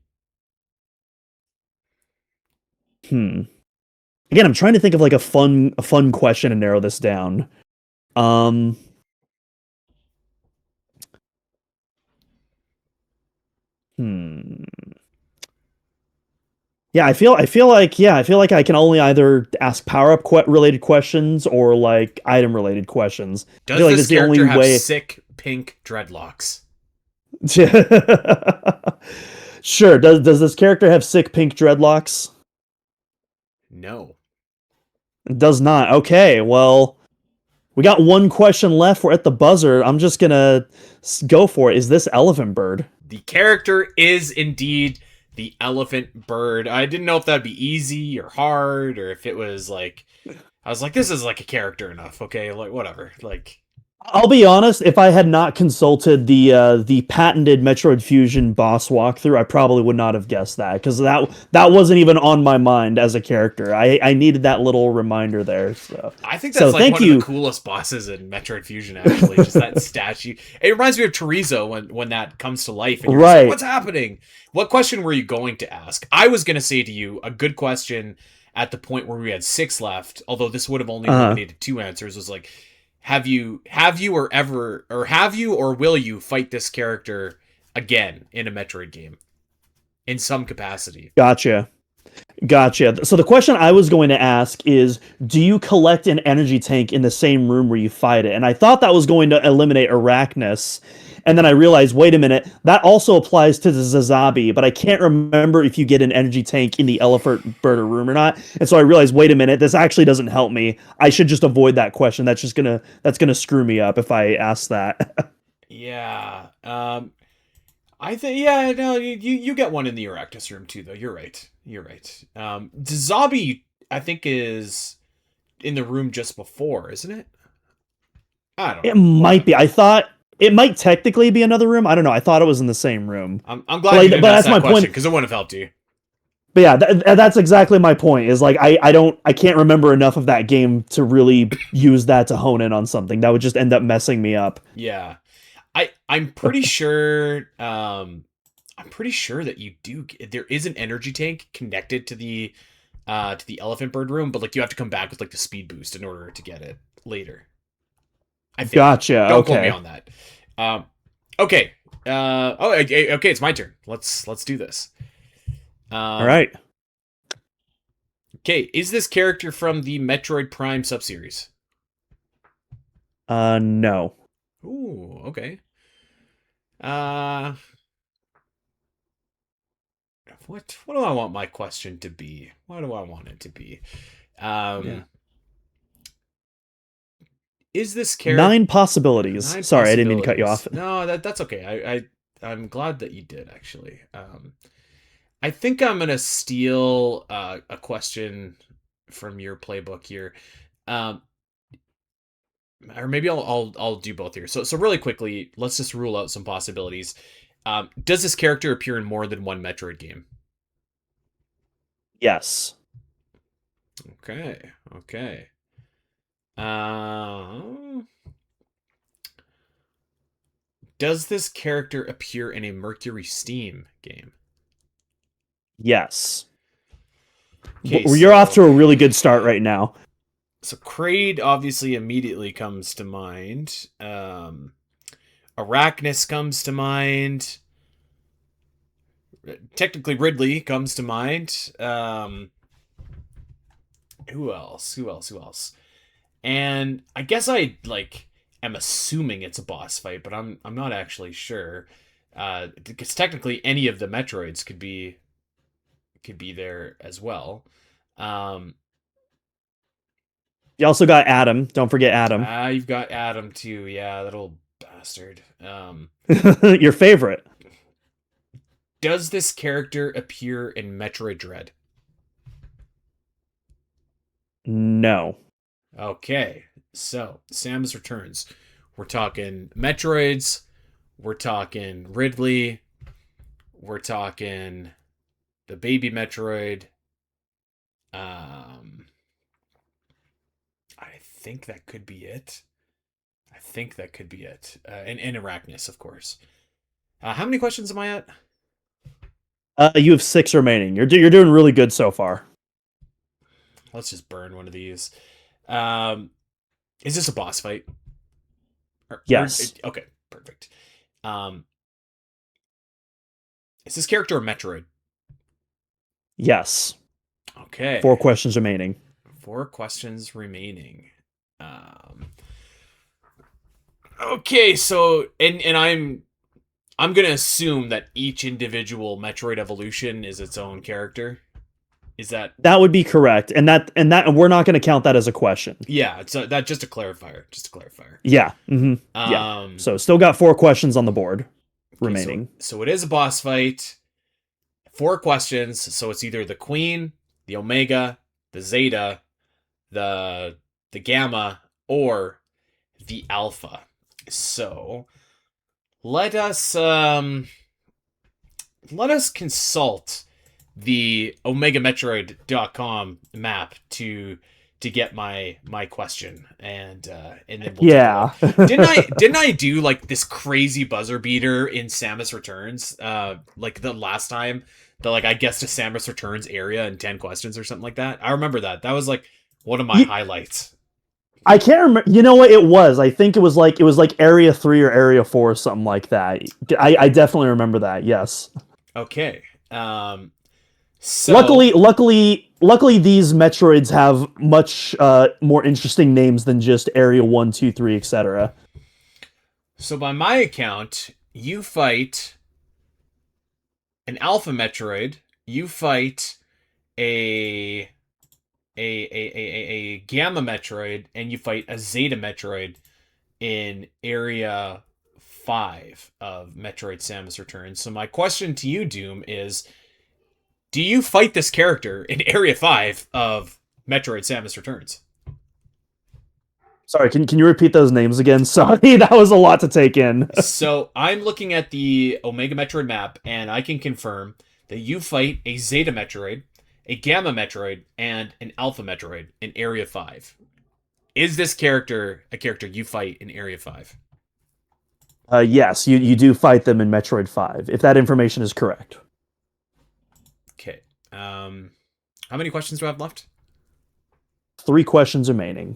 Again, I'm trying to think of like a fun question and narrow this down. Yeah, I feel like I can only either ask power up related questions or like item related questions. I Does feel like this that's the only character have way. sick pink dreadlocks? Sure. Does this character have sick pink dreadlocks? No. It does not. Okay, well, we got one question left. We're at the buzzer. I'm just gonna go for it. Is this Elephant Bird? The character is indeed the elephant bird. I didn't know if that'd be easy or hard, or if it was like, I was like, this is like a character enough. Okay, like whatever. Like, I'll be honest. If I had not consulted the patented Metroid Fusion boss walkthrough, I probably would not have guessed that because that wasn't even on my mind as a character. I needed that little reminder there. So I think that's like thank one you. of the coolest bosses in Metroid Fusion. Actually, just that statue. It reminds me of Chorizo when that comes to life, and you're just like, what's happening? What question were you going to ask? I was going to say to you a good question at the point where we had 6 left. Although this would have only eliminated 2 answers. Was like, have you or will you fight this character again in a Metroid game in some capacity? Gotcha. So the question I was going to ask is, do you collect an energy tank in the same room where you fight it? And I thought that was going to eliminate Arachnus. And then I realized, wait a minute, that also applies to the Zazabi, but I can't remember if you get an energy tank in the Elephant Bird room or not. And so I realized, wait a minute, this actually doesn't help me. I should just avoid that question. That's gonna screw me up if I ask that. Yeah. I think no, you get one in the Arachnus room too, though. You're right. Zabi, I think, is in the room just before, isn't it? I don't know. It might be. I thought it might technically be another room. I don't know. I thought it was in the same room. I'm glad you didn't ask that question because it wouldn't have helped you. But yeah, that's exactly my point. Is like I can't remember enough of that game to really use that to hone in on something. That would just end up messing me up. Yeah. I'm pretty sure that you do. There is an energy tank connected to the Elephant Bird room, but like you have to come back with like the speed boost in order to get it later. I think. Gotcha. Don't quote me on that. Okay. Okay. It's my turn. Let's do this. All right. Okay. Is this character from the Metroid Prime subseries? No. Ooh. Okay. What do I want my question to be? What do I want it to be? Is this character 9 possibilities? 9 Sorry, I didn't mean to cut you off. No, that's okay. I'm glad that you did actually. I think I'm gonna steal a question from your playbook here, or maybe I'll do both here. So really quickly, let's just rule out some possibilities. Does this character appear in more than one Metroid game? Yes. Okay. Does this character appear in a Mercury Steam game? Yes. Okay, you're off to a really good start right now. So Kraid obviously immediately comes to mind. Arachnus comes to mind. Technically Ridley comes to mind. Who else? And I guess I am assuming it's a boss fight, but I'm not actually sure. Because technically any of the Metroids could be there as well. You also got Adam. Don't forget Adam. You've got Adam too. Yeah, that'll bastard. Your favorite? Does this character appear in Metroid Dread? No. Okay, so Samus Returns. We're talking Metroids. We're talking Ridley. We're talking the baby Metroid. I think that could be it. And Arachnus, of course. How many questions am I at? You have 6 remaining. You're doing really good so far. Let's just burn one of these. Is this a boss fight? Yes. Okay, perfect. Is this character a Metroid? Yes. Okay. 4 questions remaining. 4 questions remaining. Okay, so and I'm gonna assume that each individual Metroid evolution is its own character. Is that would be correct, and we're not going to count that as a question. Yeah, it's that just a clarifier. Yeah. Yeah. So still got 4 questions on the board remaining. Okay, so it is a boss fight. 4 questions, so it's either the Queen, the Omega, the Zeta, the Gamma, or the Alpha. So let us consult the OmegaMetroid.com map to get my question, and then we'll didn't I do like this crazy buzzer beater in Samus Returns like the last time that like I guessed a Samus Returns area in 10 questions or something like that? I remember that was like one of my highlights. I can't remember. You know what it was? I think it was like area 3 or area 4 or something like that. I definitely remember that. Yes. Okay. So luckily, these Metroids have much more interesting names than just Area 1, 2, 3, etc. So by my account, you fight an Alpha Metroid, you fight a Gamma Metroid, and you fight a Zeta Metroid in Area 5 of Metroid Samus Returns. So my question to you, Doom, is: do you fight this character in Area 5 of Metroid Samus Returns? Sorry, can you repeat those names again? Sorry, that was a lot to take in. So I'm looking at the Omega Metroid map, and I can confirm that you fight a Zeta Metroid, a Gamma Metroid, and an Alpha Metroid in Area 5. Is this character a character you fight in Area 5? Yes, you do fight them in Metroid 5, if that information is correct. Okay. How many questions do I have left? 3 questions remaining.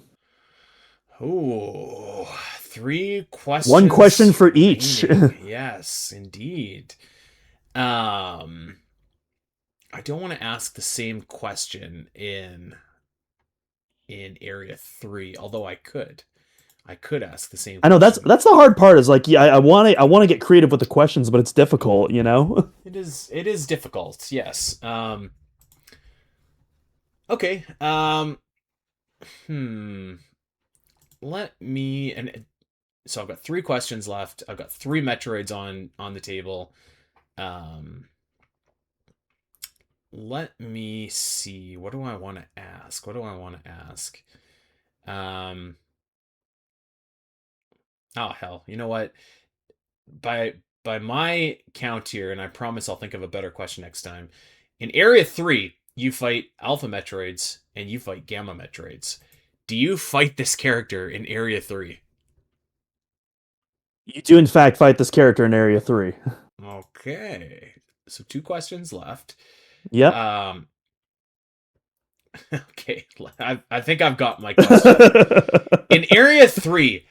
Oh, 3 questions. 1 question for each. Yes, indeed. I don't want to ask the same question in Area 3, although I could. I could ask the same question. I know that's the hard part, is like, yeah, I want to get creative with the questions, but it's difficult, you know? It is difficult, yes. Okay. Let me, and so I've got 3 questions left. I've got 3 Metroids on the table. Let me see. What do I want to ask? Oh hell, you know what? By my count here, and I promise I'll think of a better question next time. In Area 3, you fight Alpha Metroids and you fight Gamma Metroids. Do you fight this character in Area 3? You do, in fact, fight this character in Area 3. Okay. So 2 questions left. Yep. Okay. I think I've got my question. In Area 3,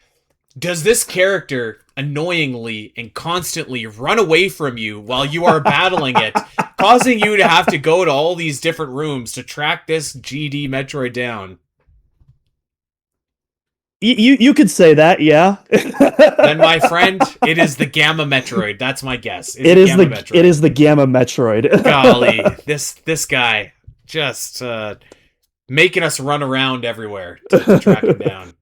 does this character annoyingly and constantly run away from you while you are battling it, causing you to have to go to all these different rooms to track this GD Metroid down? You could say that, yeah. Then, my friend, it is the Gamma Metroid. That's my guess. It is the Gamma Metroid. Golly, this guy just making us run around everywhere to track him down.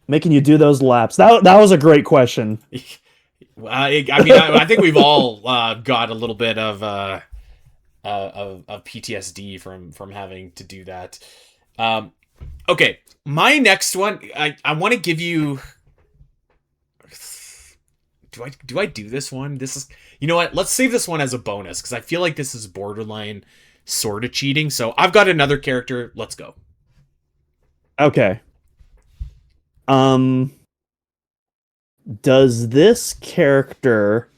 making you do those laps. That was a great question. I think we've all got a little bit of PTSD from having to do that. Okay, my next one, I want to give you. Do I do this one? This is, you know what? Let's save this one as a bonus because I feel like this is borderline sort of cheating. So I've got another character. Let's go. Okay. Does this character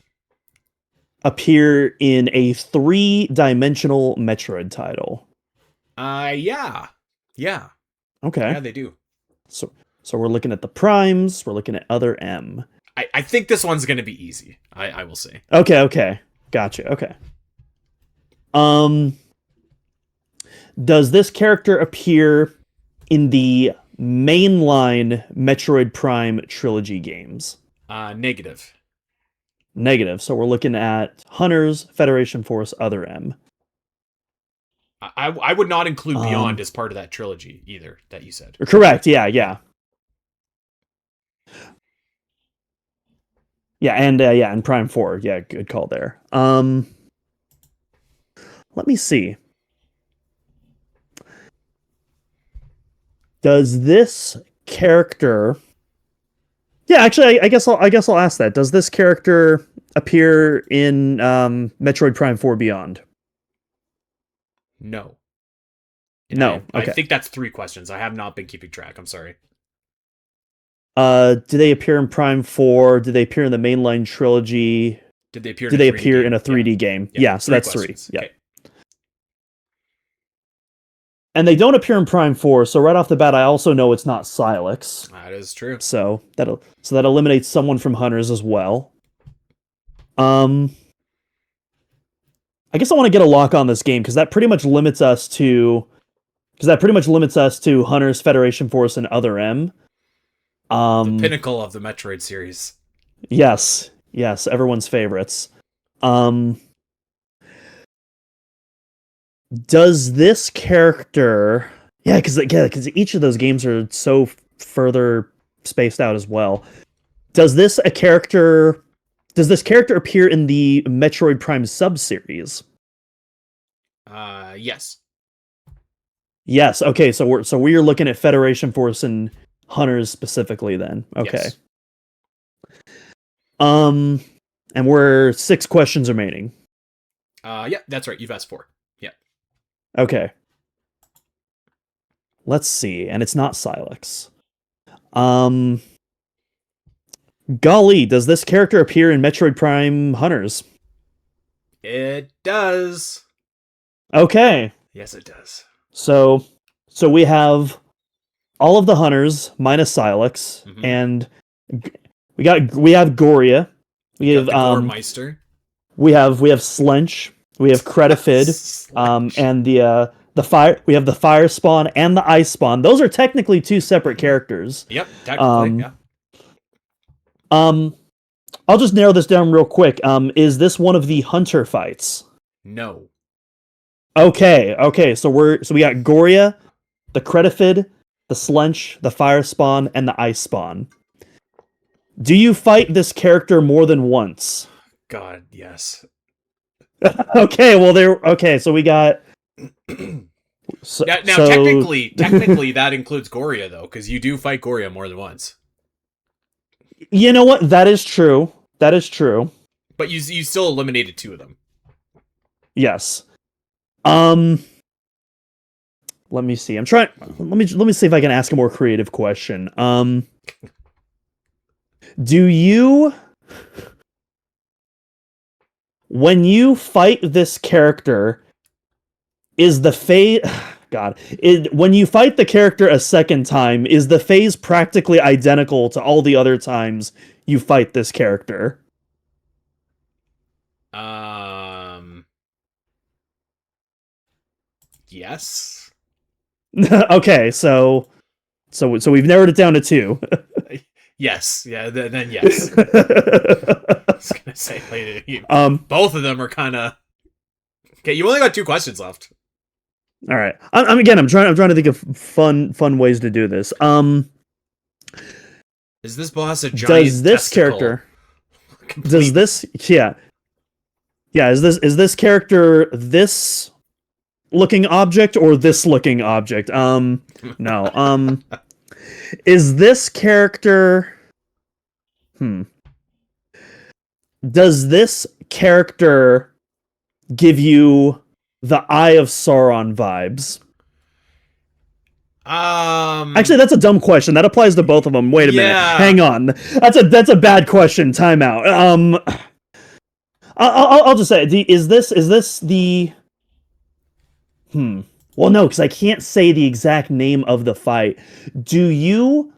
appear in a 3-dimensional Metroid title? Yeah. Okay. Yeah, they do. So we're looking at the primes. We're looking at other M. I think this one's going to be easy. I will say. Okay. Gotcha. Okay. Does this character appear in the mainline Metroid Prime trilogy games? Negative. Negative. So we're looking at Hunters, Federation Force, Other M. I would not include Beyond as part of that trilogy either that you said. Correct. Yeah. Yeah, and Prime 4. Yeah, good call there. Let me see. Does this character? Yeah, actually, I guess I'll ask that. Does this character appear in Metroid Prime 4 Beyond? No. No. I Okay. think that's 3 questions. I have not been keeping track. I'm sorry. Do they appear in Prime 4? Do they appear in the mainline trilogy? Did they appear? Do they appear in a 3D game? Yeah, so that's questions. 3. Yeah. Okay. And they don't appear in Prime 4, so right off the bat, I also know it's not Silex. That is true. So that eliminates someone from Hunters as well. I guess I want to get a lock on this game because that pretty much limits us to Hunters, Federation Force, and Other M. The pinnacle of the Metroid series. Yes, everyone's favorites. Does this character? Yeah, because each of those games are so further spaced out as well. Does this character appear in the Metroid Prime sub-series? Yes. Yes. Okay, so we're looking at Federation Force and Hunters specifically then. Okay. Yes. And we're 6 questions remaining. Yeah, that's right. You've asked 4. Yeah. Okay. Let's see. And it's not Silex. Golly, does this character appear in Metroid Prime Hunters? It does. Okay. Yes, it does. So we have all of the Hunters minus Silex, Mhm. and we have Goria. We have the Goremeister. we have Slench. We have Cretafid. And the fire. We have the Fire Spawn and the Ice Spawn. Those are technically 2 separate characters. Yep, technically, yeah. I'll just narrow this down real quick. Is this one of the Hunter fights? No. Okay. So we got Goria, the Cretafid, the Slench, the Fire Spawn, and the Ice Spawn. Do you fight this character more than once? God, yes. Okay, so we got. Now technically, that includes Goria though, because you do fight Goria more than once. You know what? That is true. But you still eliminated 2 of them. Yes. Let me see. Let me see if I can ask a more creative question. Do you, when you fight this character, is the phase... God. When you fight the character a second time, is the phase practically identical to all the other times you fight this character? Yes. Okay, so we've narrowed it down to 2. Yes. Yeah. Then yes. I was gonna say later. Both of them are kind of okay. You only got 2 questions left. All right. I'm trying to think of fun ways to do this. Is this boss a giant Does this testicle? character Complete- does this yeah, is this character this looking object or this looking object? No. Is this character does this character give you the Eye of Sauron vibes? Actually, that's a dumb question. That applies to both of them. Wait a minute. Hang on. That's a bad question. Time out. I'll just say, is this the Well, no, because I can't say the exact name of the fight. Do you?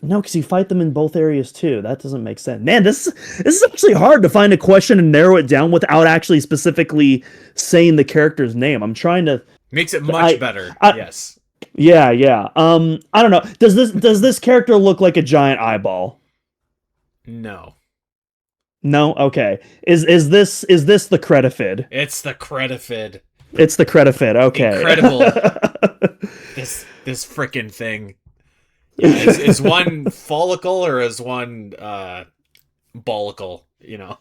No, because you fight them in both areas too. That doesn't make sense. Man, this is actually hard to find a question and narrow it down without actually specifically saying the character's name. I'm trying to. Makes it much better. Yes. Yeah. I don't know. Does this character look like a giant eyeball? No. No. Okay. Is this the Credifid? It's the Credifid. It's the Credifid. Okay. Incredible. this frickin' thing. Yeah, is one follicle or is one bollicle? You know.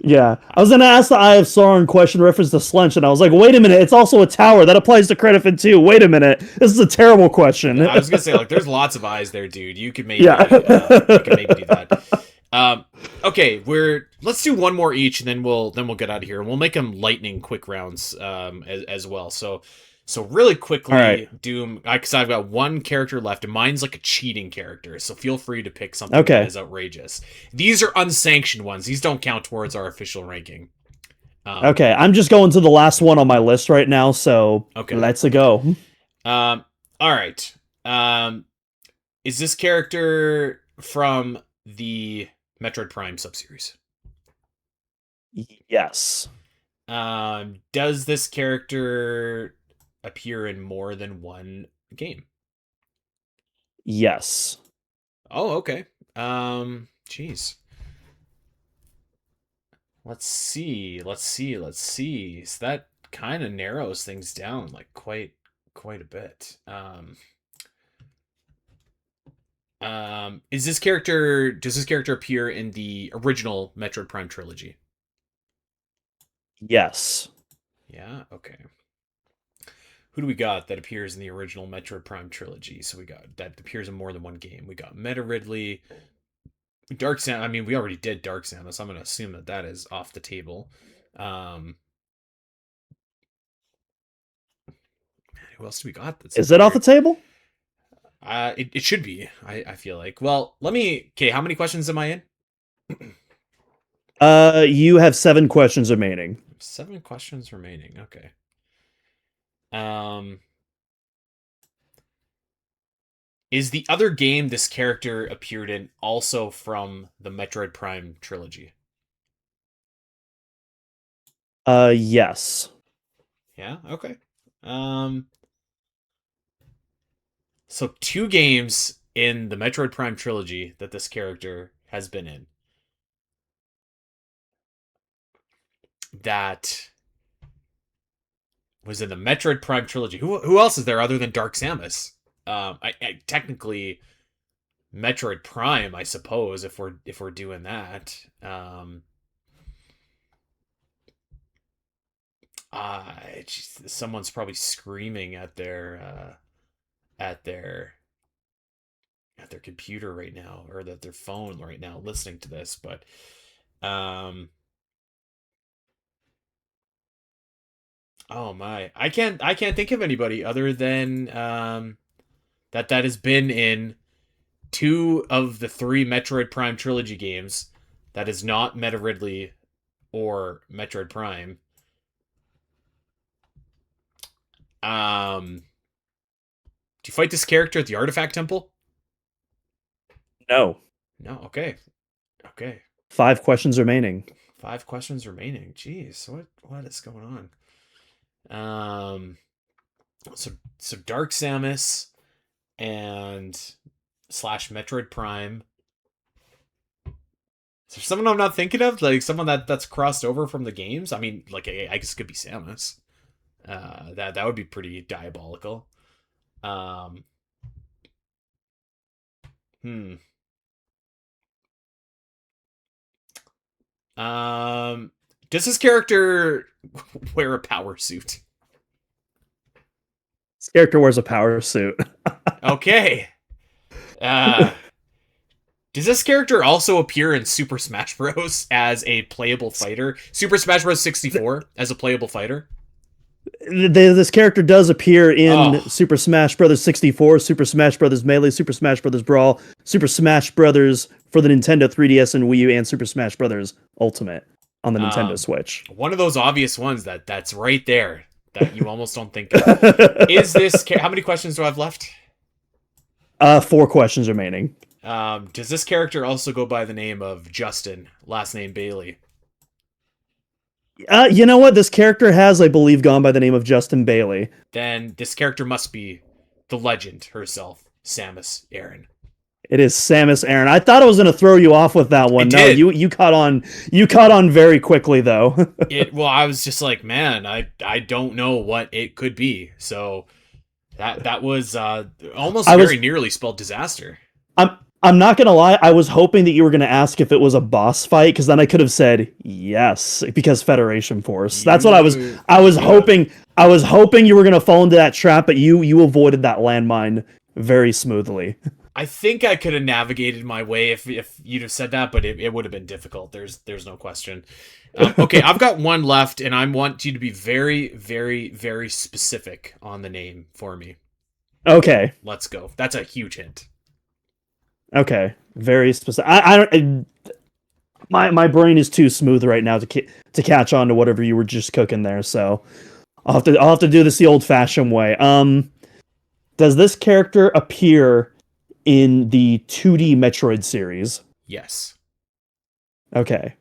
Yeah, I was gonna ask the Eye of Sauron question reference to Slunch, and I was like, wait a minute, it's also a tower that applies to Credifid too. Wait a minute, this is a terrible question. I was gonna say, like, there's lots of eyes there, dude. You could maybe, Yeah. you could maybe do that. Okay, let's do one more each, and then we'll get out of here, and we'll make them lightning quick rounds, as well. So really quickly, All right. Doom, because I've got one character left, and mine's like a cheating character, so feel free to pick something that is outrageous. These are unsanctioned ones. These don't count towards our official ranking. Okay, I'm just going to the last one on my list right now, so let's go. All right. Is this character from the Metroid Prime subseries? Yes. Does this character appear in more than one game? Yes. Oh, okay. Jeez. Let's see. So that kind of narrows things down like quite a bit. Does this character appear in the original Metroid Prime trilogy? Yes. Yeah, okay. Who do we got that appears in the original Metroid Prime trilogy? So we got that appears in more than one game. We got Meta Ridley, Dark Samus. I mean, we already did Dark Samus. I'm going to assume that is off the table. Man, who else do we got? Is it off the table? It should be. I feel like. Well, okay, how many questions am I in? You have 7 questions remaining. 7 questions remaining. Okay. Is the other game this character appeared in also from the Metroid Prime trilogy? Yes. Yeah, okay. So 2 games in the Metroid Prime trilogy that this character has been in. That was in the Metroid Prime trilogy. Who else is there other than Dark Samus? I technically Metroid Prime, I suppose, if we're doing that. Someone's probably screaming at their computer right now, or at their phone right now, listening to this. But oh my, I can't think of anybody other than that has been in 2 of the 3 Metroid Prime trilogy games that is not Meta Ridley or Metroid Prime. Do you fight this character at the Artifact Temple? No. No, okay. 5 questions remaining. 5 questions remaining. Jeez, what is going on? So Dark Samus and / Metroid Prime. Is there someone I'm not thinking of? Like someone that's crossed over from the games? I mean, like I guess it could be Samus. That would be pretty diabolical. Hmm. Um, does this character wear a power suit? This character wears a power suit. Okay. Uh, does this character also appear in Super Smash Bros. As a playable fighter? Super Smash Bros. 64 as a playable fighter? This character does appear in Oh, Super Smash Bros. 64, Super Smash Bros. Melee, Super Smash Bros. Brawl, Super Smash Bros. For the Nintendo 3DS and Wii U, and Super Smash Bros. Ultimate on the Nintendo Switch. one of those obvious ones that's right there that you almost don't think of. Is this... How many questions do I have left? 4 questions remaining. Does this character also go by the name of Justin, last name Bailey? You know what? This character has, I believe, gone by the name of Justin Bailey. Then this character must be the legend herself, Samus Aran. It is Samus Aran. I thought I was going to throw you off with that one. It No, did. you caught on. You caught on very quickly, though. Well, I was just like, man, I don't know what it could be. So that was almost very nearly spelled disaster. I'm not gonna lie. I was hoping that you were gonna ask if it was a boss fight, because then I could have said yes, because Federation Force. That's what I was. I was hoping. I was hoping you were gonna fall into that trap, but you avoided that landmine very smoothly. I think I could have navigated my way if you'd have said that, but it would have been difficult. There's no question. Okay, I've got one left, and I want you to be very, very, very specific on the name for me. Okay. Let's go. That's a huge hint. Okay. Very specific. I don't. My brain is too smooth right now to catch on to whatever you were just cooking there. So I'll have to do this the old fashioned way. Does this character appear in the 2D Metroid series? Yes. Okay.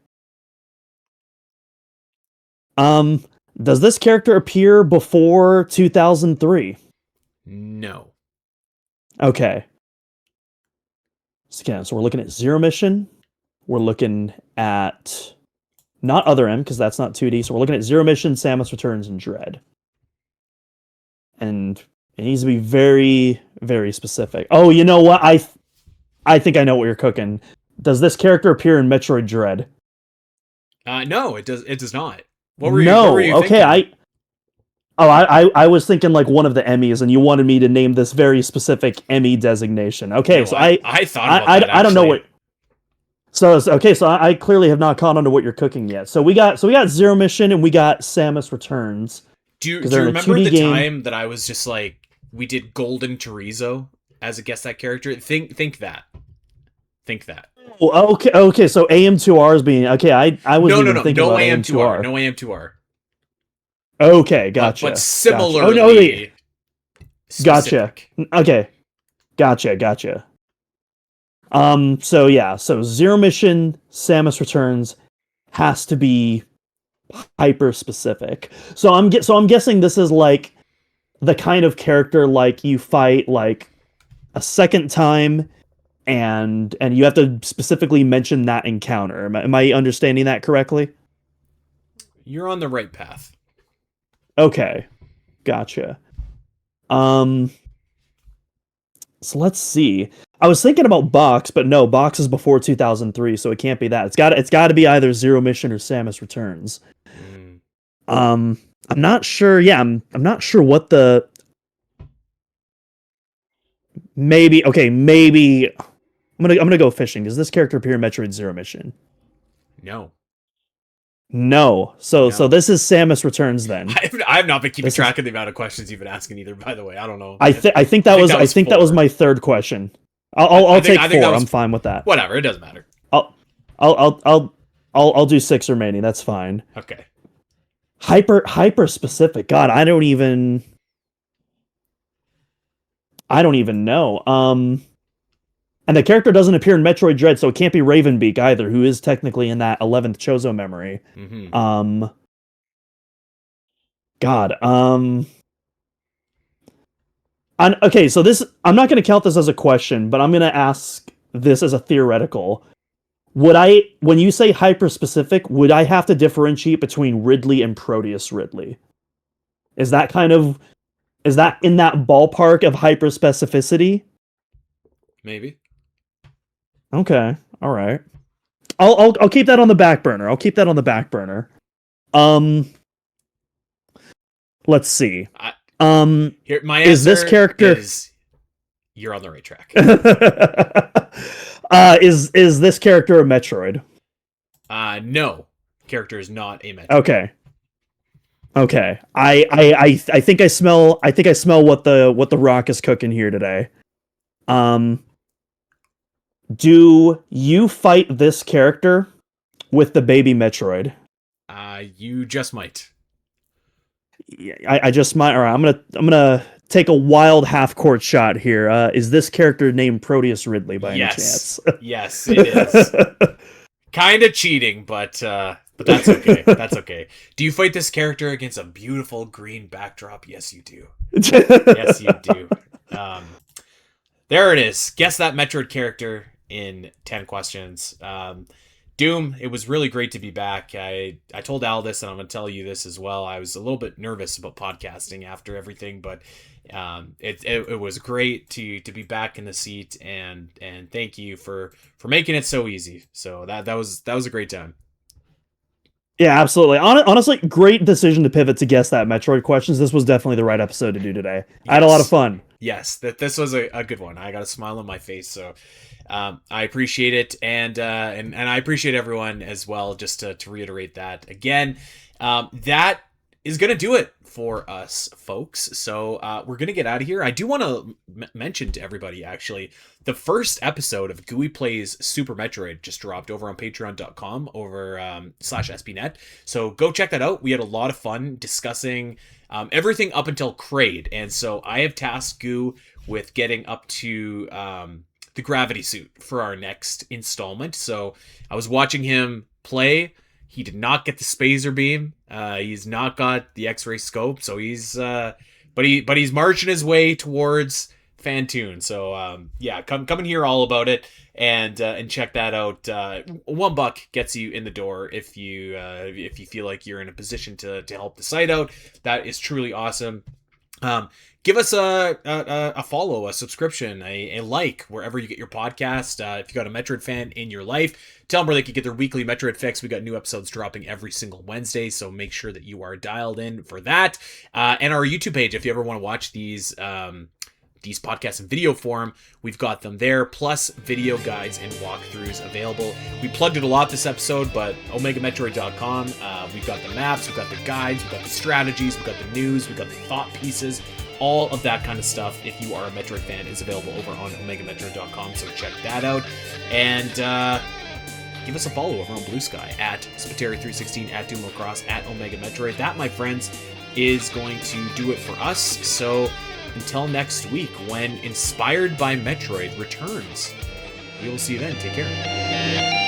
Does this character appear before 2003? No. Okay. So we're looking at Zero Mission. We're looking at not Other M, because that's not 2D. So we're looking at Zero Mission, Samus Returns, and Dread. And it needs to be very, very specific. Oh, you know what? I think I know what you're cooking. Does this character appear in Metroid Dread? No, it does not. What were you okay, thinking? I was thinking like one of the Emmys, and you wanted me to name this very specific Emmy designation. Okay, No, so I thought about that, I don't know actually. what. So I clearly have not caught on to what you're cooking yet. So we got Zero Mission and we got Samus Returns. Do you they're in a remember 2D the game. time that I was just like, we did Golden Chorizo as a Guess That Character? Think that. Think that. Oh, okay. So AM2R is being okay. I was even thinking no about AM2R, AM2R. no AM2R. Okay, gotcha. But similarly, Gotcha. Oh no, wait. Gotcha. specific. Okay, gotcha. So Zero Mission, Samus Returns has to be hyper specific. So I'm guessing this is like the kind of character like you fight like a second time, and you have to specifically mention that encounter. Am I understanding that correctly? You're on the right path. Okay, gotcha. So let's see. I was thinking about Box, but no, Box is before 2003, so it can't be that. It's got to be either Zero Mission or Samus Returns. I'm not sure. Yeah, I'm not sure what the. Maybe I'm gonna go fishing. Does this character appear in Metroid Zero Mission? No. So this is Samus Returns then. I have not been keeping track of the amount of questions you've been asking either. By the way, I don't know. I think that was my third question. I'll take 4. I'm fine with that. Whatever, it doesn't matter. I'll do 6 remaining. That's fine. Okay. Hyper specific. God, I don't even know. And the character doesn't appear in Metroid Dread, so it can't be Ravenbeak either, who is technically in that 11th Chozo memory. Mm-hmm. God. Okay, so this, I'm not going to count this as a question, but I'm going to ask this as a theoretical. When you say hyper specific, would I have to differentiate between Ridley and Proteus Ridley? Is that in that ballpark of hyper specificity? Maybe. Okay. All right. I'll keep that on the back burner. I'll keep that on the back burner. Let's see. Here, my is this answer character is you're on the right track. is this character a Metroid? No. Character is not a Metroid. Okay. Okay. I think I smell what the rock is cooking here today. Do you fight this character with the baby Metroid? You just might. I just might. All right, I'm gonna take a wild half court shot here. Is this character named Proteus Ridley by any chance? Yes, it is. Kind of cheating, but that's okay. That's okay. Do you fight this character against a beautiful green backdrop? Yes, you do. Yes, you do. There it is. Guess that Metroid character in 10 questions. Doom, it was really great to be back. I told Al this, and I'm going to tell you this as well. I was a little bit nervous about podcasting after everything, but it was great to be back in the seat, and thank you for making it so easy. So that was a great time. Yeah, absolutely. Honestly, great decision to pivot to Guess That Metroid questions. This was definitely the right episode to do today. Yes. I had a lot of fun. Yes, this was a good one. I got a smile on my face, so I appreciate it, and I appreciate everyone as well. Just to reiterate that again, that is gonna do it for us, folks. So we're gonna get out of here. I do want to mention to everybody, actually, the first episode of Gooey Plays Super Metroid just dropped over on patreon.com over /SPNet. So go check that out. We had a lot of fun discussing everything up until Kraid. And so I have tasked Goo with getting up to the gravity suit for our next installment. So I was watching him play. He did not get the spazer beam. He's not got the X-ray scope. So he's but he's marching his way towards Fantoon. So yeah, come and hear all about it and check that out. $1 gets you in the door if you feel like you're in a position to help the site out. That is truly awesome. Give us a follow, a subscription, a like wherever you get your podcast. If you got a Metroid fan in your life, tell them where they can get their weekly Metroid fix. We got new episodes dropping every single Wednesday, so make sure that you are dialed in for that. And our YouTube page, if you ever want to watch these podcasts in video form, we've got them there, plus video guides and walkthroughs available. We plugged it a lot this episode, but OmegaMetroid.com, we've got the maps, we've got the guides, we've got the strategies, we've got the news, we've got the thought pieces, all of that kind of stuff, if you are a Metroid fan, is available over on OmegaMetroid.com, so check that out. And give us a follow over on Blue Sky at Spiteri316, at DoomLacrosse, at Omega Metroid. That, my friends, is going to do it for us. So until next week, when Inspired by Metroid returns, we will see you then. Take care.